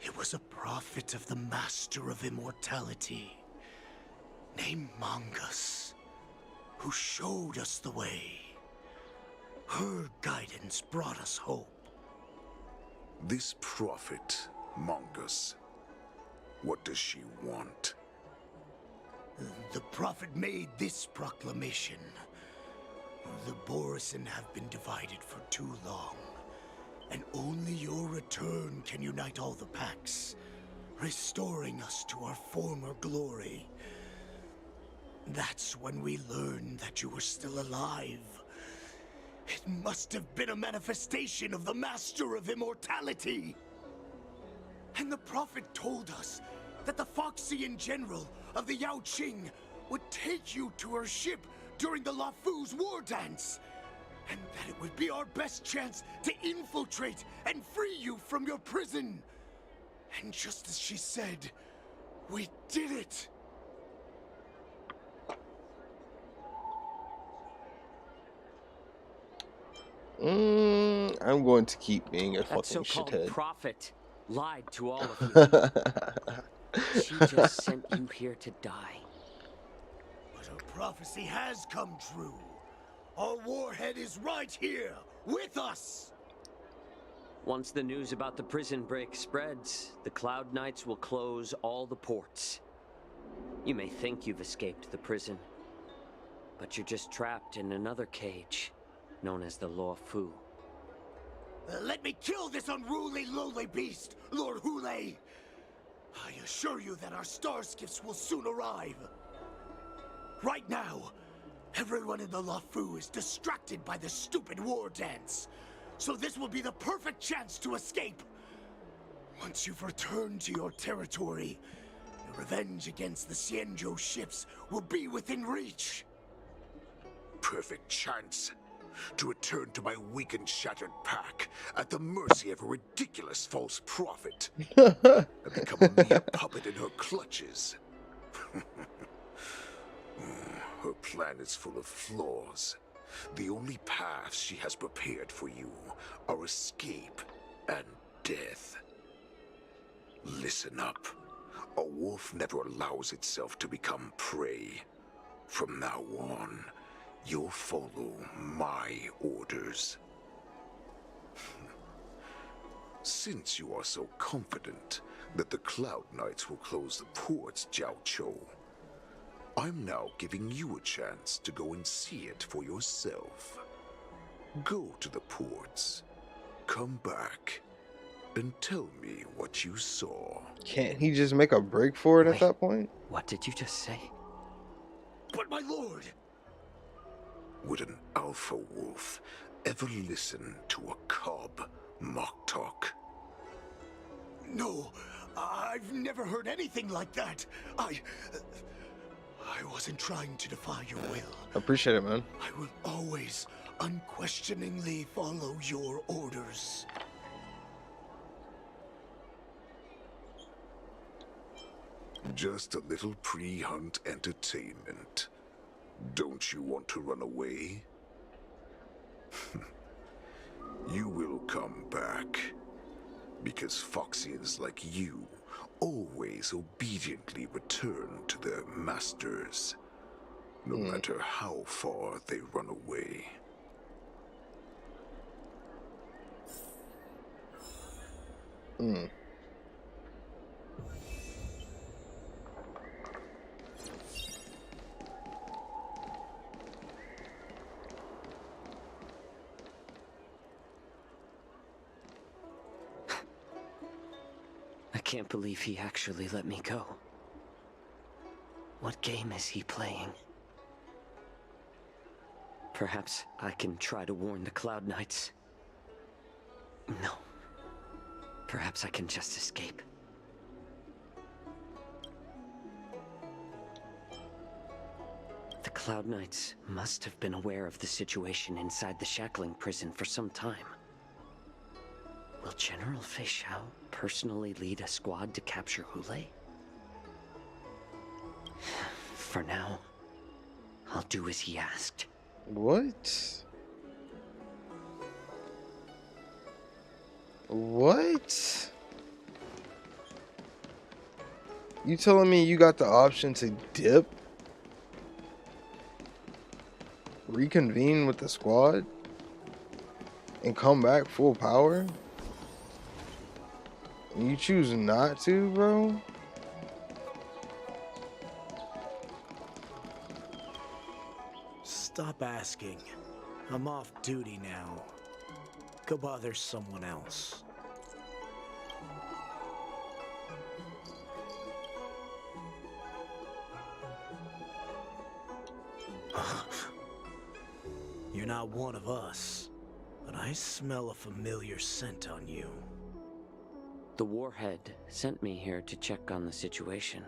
it was a prophet of the Master of Immortality, named Mongus, who showed us the way. Her guidance brought us hope. This prophet, Mongus, what does she want? The prophet made this proclamation. The Borisin have been divided for too long, and only your return can unite all the packs, restoring us to our former glory. That's when we learned that you were still alive. It must have been a manifestation of the Master of Immortality. And the prophet told us that the Foxian general of the Yao Qing would take you to her ship during the Lafu's war dance, and that it would be our best chance to infiltrate and free you from your prison. And just as she said, we did it. I'm going to keep being a That fucking so-called shithead. prophet lied to all of you. She just sent you here to die. But her prophecy has come true. Our warhead is right here, with us! Once the news about the prison break spreads, the Cloud Knights will close all the ports. You may think you've escaped the prison, but you're just trapped in another cage, known as the Law Fu. Let me kill this unruly, lowly beast, Lord Hule! I assure you that our star skiffs will soon arrive. Right now, everyone in the Lafu is distracted by the stupid war dance, so this will be the perfect chance to escape. Once you've returned to your territory, your revenge against the Xianzhou ships will be within reach. Perfect chance to return to my weak and shattered pack at the mercy of a ridiculous false prophet and become a mere puppet in her clutches. Her plan is full of flaws. The only paths she has prepared for you are escape and death. Listen up. A wolf never allows itself to become prey. From now on, you'll follow my orders. Since you are so confident that the Cloud Knights will close the ports, Jiao Chou, I'm now giving you a chance to go and see it for yourself. Go to the ports, come back, and tell me what you saw. Can't he just make a break for it at that point? What did you just say? But my lord! Would an alpha wolf ever listen to a cub, Moktok? No, I've never heard anything like that. I wasn't trying to defy your will. Appreciate it, man. I will always unquestioningly follow your orders. Just a little pre-hunt entertainment. Don't you want to run away? You will come back. Because Foxians like you always obediently return to their masters, no matter how far they run away. I can't believe he actually let me go. What game is he playing? Perhaps I can try to warn the Cloud Knights. No. Perhaps I can just escape. The Cloud Knights must have been aware of the situation inside the shackling prison for some time. Will General Fei Xiao personally lead a squad to capture Hule? For now, I'll do as he asked. What? What? You telling me you got the option to dip? Reconvene with the squad? And come back full power? And you choose not to, bro? Stop asking. I'm off duty now. Go bother someone else. You're not one of us, but I smell a familiar scent on you. The Warhead sent me here to check on the situation.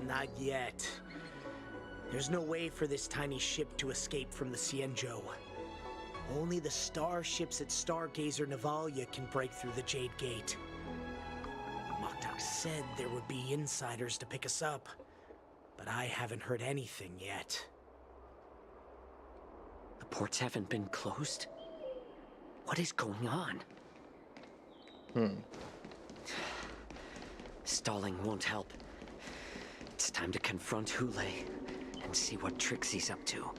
Not yet. There's no way for this tiny ship to escape from the Xianzhou. Only the starships at Stargazer Navalia can break through the Jade Gate. Moktok said there would be insiders to pick us up, but I haven't heard anything yet. The ports haven't been closed? What is going on? Stalling won't help. It's time to confront Hule and see what tricks he's up to.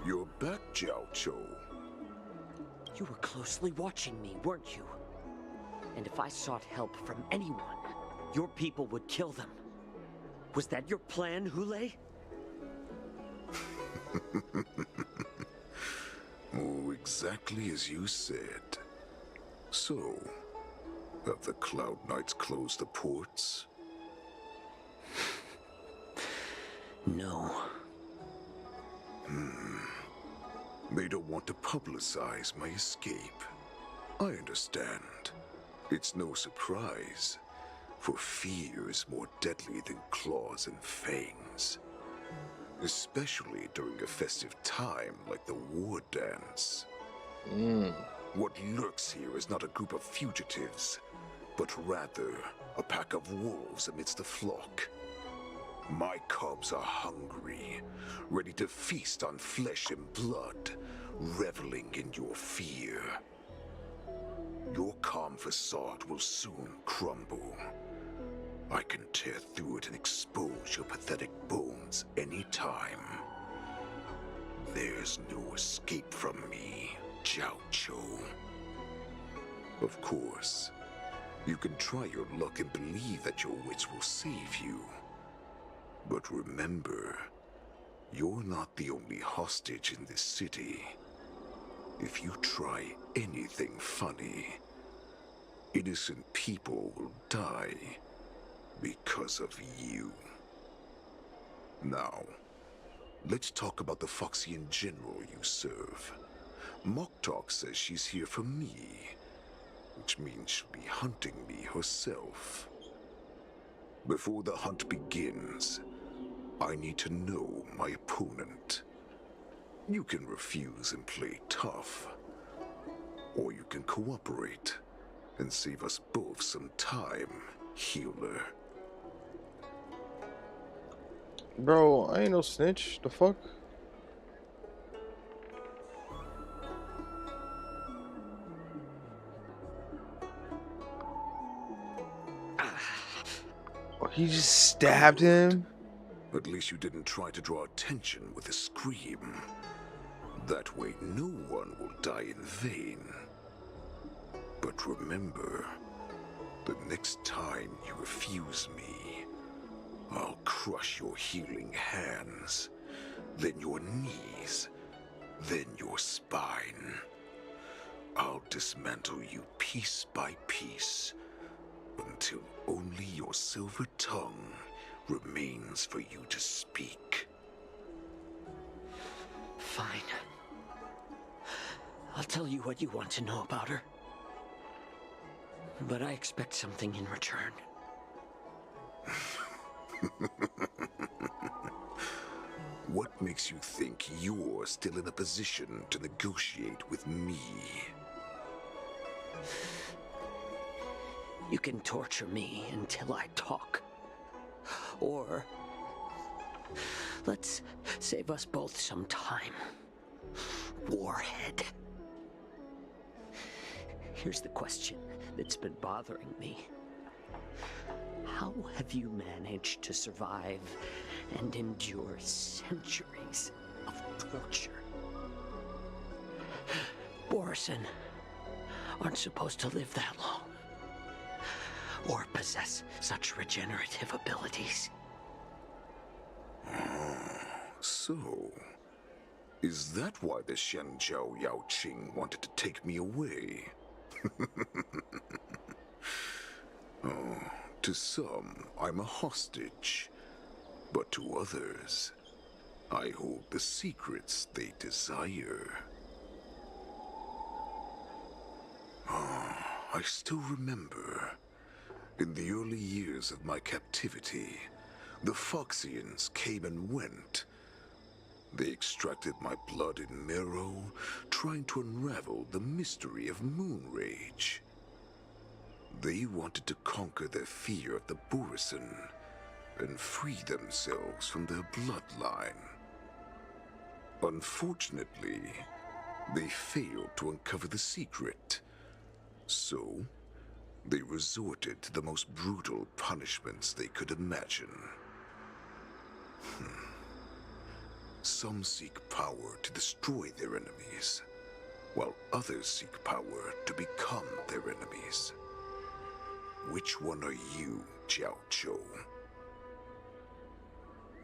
You're back, Jiao Chou. You were closely watching me, weren't you? And if I sought help from anyone, your people would kill them. Was that your plan, Hule? Oh, exactly as you said. So, have the Cloud Knights closed the ports? No. They don't want to publicize my escape. I understand. It's no surprise, for fear is more deadly than claws and fangs. Especially during a festive time like the war dance. What lurks here is not a group of fugitives, but rather a pack of wolves amidst the flock. My cubs are hungry, ready to feast on flesh and blood, reveling in your fear. Your calm facade will soon crumble. I can tear through it and expose your pathetic bones anytime. There's no escape from me, Jiao Chou. Of course, you can try your luck and believe that your wits will save you. But remember, you're not the only hostage in this city. If you try anything funny, innocent people will die because of you. Now, let's talk about the Foxian general you serve. Moktok says she's here for me, which means she'll be hunting me herself. Before the hunt begins, I need to know my opponent. You can refuse and play tough, or you can cooperate and save us both some time, healer. Bro, I ain't no snitch. The fuck? He just stabbed him? At least you didn't try to draw attention with a scream. That way no one will die in vain. But remember, the next time you refuse me, I'll crush your healing hands, then your knees, then your spine. I'll dismantle you piece by piece, until only your silver tongue remains for you to speak. Fine. I'll tell you what you want to know about her. But I expect something in return. What makes you think you're still in a position to negotiate with me? You can torture me until I talk. Or let's save us both some time. Warhead. Here's the question that's been bothering me. How have you managed to survive and endure centuries of torture? Borison aren't supposed to live that long, or possess such regenerative abilities. So, is that why the Shanzhou Yao Qing wanted to take me away? Oh, to some, I'm a hostage. But to others, I hold the secrets they desire. I still remember, in the early years of my captivity, the Foxians came and went. They extracted my blood and marrow, trying to unravel the mystery of moon rage. They wanted to conquer their fear of the Borison and free themselves from their bloodline. Unfortunately, they failed to uncover the secret. So, they resorted to the most brutal punishments they could imagine. Some seek power to destroy their enemies, while others seek power to become their enemies. Which one are you, Jiao Zhou?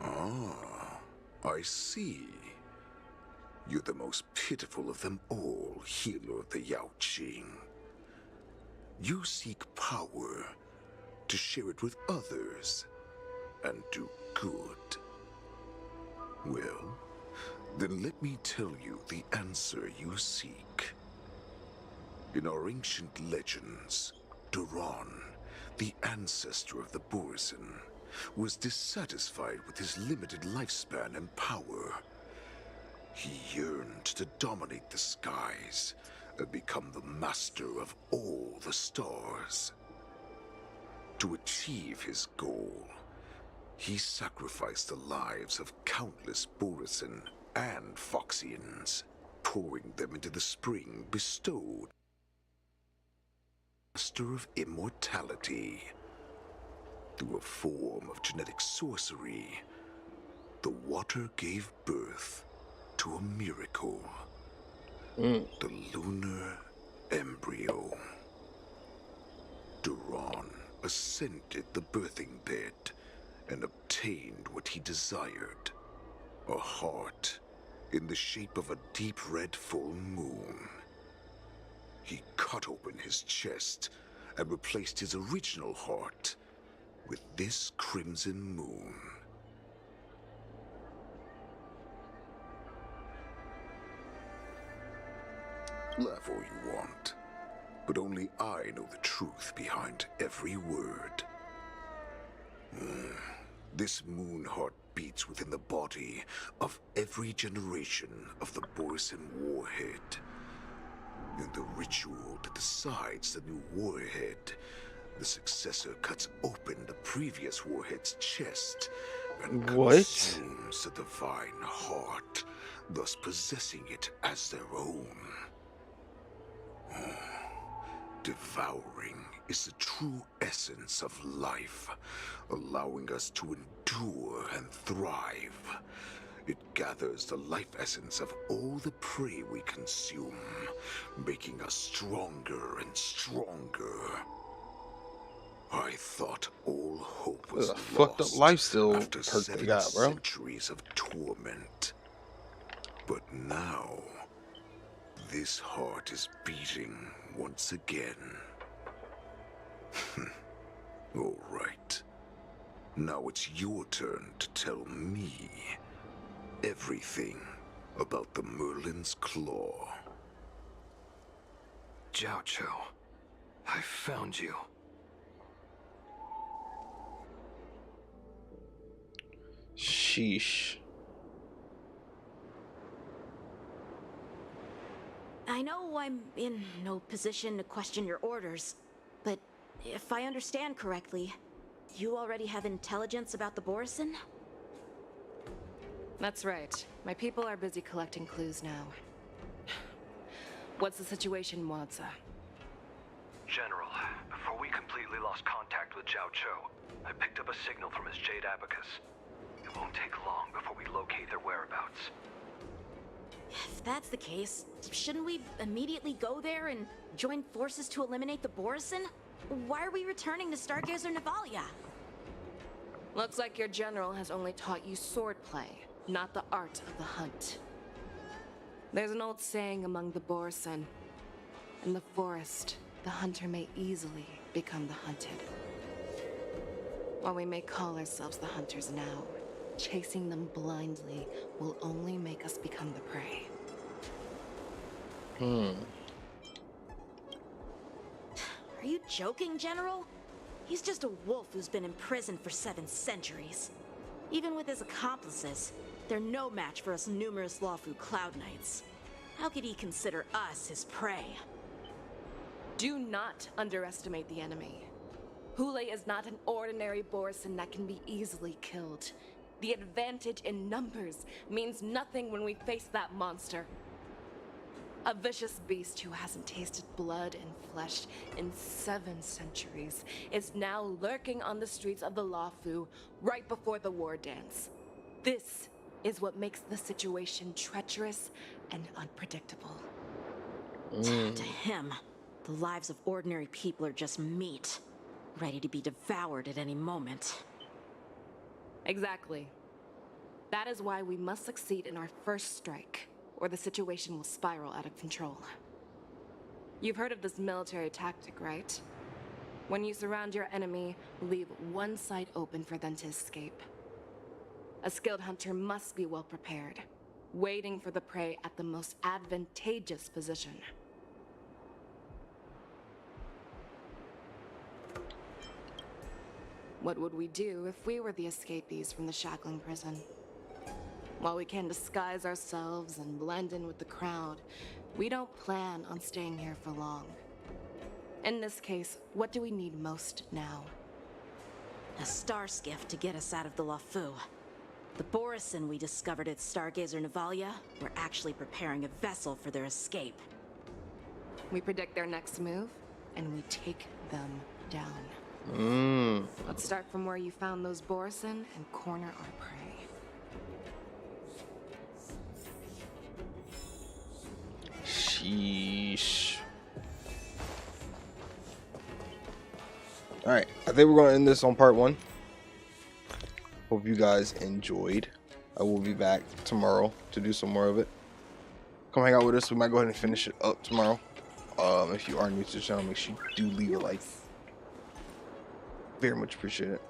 Ah, I see. You're the most pitiful of them all, healer of the Yao Qing. You seek power to share it with others and do good. Well, then let me tell you the answer you seek. In our ancient legends, Duran, the ancestor of the Borison, was dissatisfied with his limited lifespan and power. He yearned to dominate the skies and become the master of all the stars. To achieve his goal, he sacrificed the lives of countless Borison and Foxians, pouring them into the spring bestowed Master of Immortality. Through a form of genetic sorcery, the water gave birth to a miracle. The lunar embryo. Duran ascended the birthing bed and obtained what he desired. A heart in the shape of a deep red full moon. He cut open his chest and replaced his original heart with this crimson moon. Laugh all you want, but only I know the truth behind every word. This moon heart beats within the body of every generation of the Borison warhead. In the ritual that decides the new warhead, the successor cuts open the previous warhead's chest and consumes the divine heart, thus possessing it as their own. devouring is the true essence of life, allowing us to endure and thrive. It gathers the life essence of all the prey we consume, making us stronger and stronger. I thought all hope was a lost fucked up lifestyle after perk 7 they got, bro. centuries of torment. But now, this heart is beating once again. All right. Now it's your turn to tell me everything about the Merlin's Claw. Jiao Cho, I found you. Sheesh. I know I'm in no position to question your orders, but if I understand correctly, you already have intelligence about the Borison? That's right. My people are busy collecting clues now. What's the situation, Mwadza? General, before we completely lost contact with Jiao Cho, I picked up a signal from his Jade Abacus. It won't take long before we locate their whereabouts. If that's the case, shouldn't we immediately go there and join forces to eliminate the Borison? Why are we returning to Stargazer Navalia? Looks like your general has only taught you swordplay, not the art of the hunt. There's an old saying among the Borison. In the forest, the hunter may easily become the hunted. While we may call ourselves the hunters now, chasing them blindly will only make us become the prey. Are you joking, General? He's just a wolf who's been imprisoned for 7 centuries. Even with his accomplices, they're no match for us numerous Lawfu Cloud Knights. How could he consider us his prey? Do not underestimate the enemy. Hule is not an ordinary Borison that can be easily killed. The advantage in numbers means nothing when we face that monster. A vicious beast who hasn't tasted blood and flesh in 7 centuries is now lurking on the streets of the Lawfu right before the war dance. This is what makes the situation treacherous and unpredictable. To him, the lives of ordinary people are just meat, ready to be devoured at any moment. Exactly. That is why we must succeed in our first strike, or the situation will spiral out of control. You've heard of this military tactic, right? When you surround your enemy, leave one side open for them to escape. A skilled hunter must be well prepared, waiting for the prey at the most advantageous position. What would we do if we were the escapees from the shackling prison? While we can disguise ourselves and blend in with the crowd, we don't plan on staying here for long. In this case, what do we need most now? A star skiff to get us out of the Lawfu. The Borison we discovered at Stargazer Navalia were actually preparing a vessel for their escape. We predict their next move, and we take them down. Let's start from where you found those Borison and corner our prey. Sheesh. Alright, I think we're going to end this on part 1. Hope you guys enjoyed. I will be back tomorrow to do some more of it. Come hang out with us. We might go ahead and finish it up tomorrow. If you are new to the channel, make sure you do leave a like. Very much appreciate it.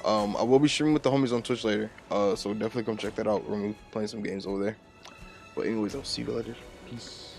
I will be streaming with the homies on Twitch later. So definitely come check that out. We're playing some games over there. But anyways, I'll see you later. Peace.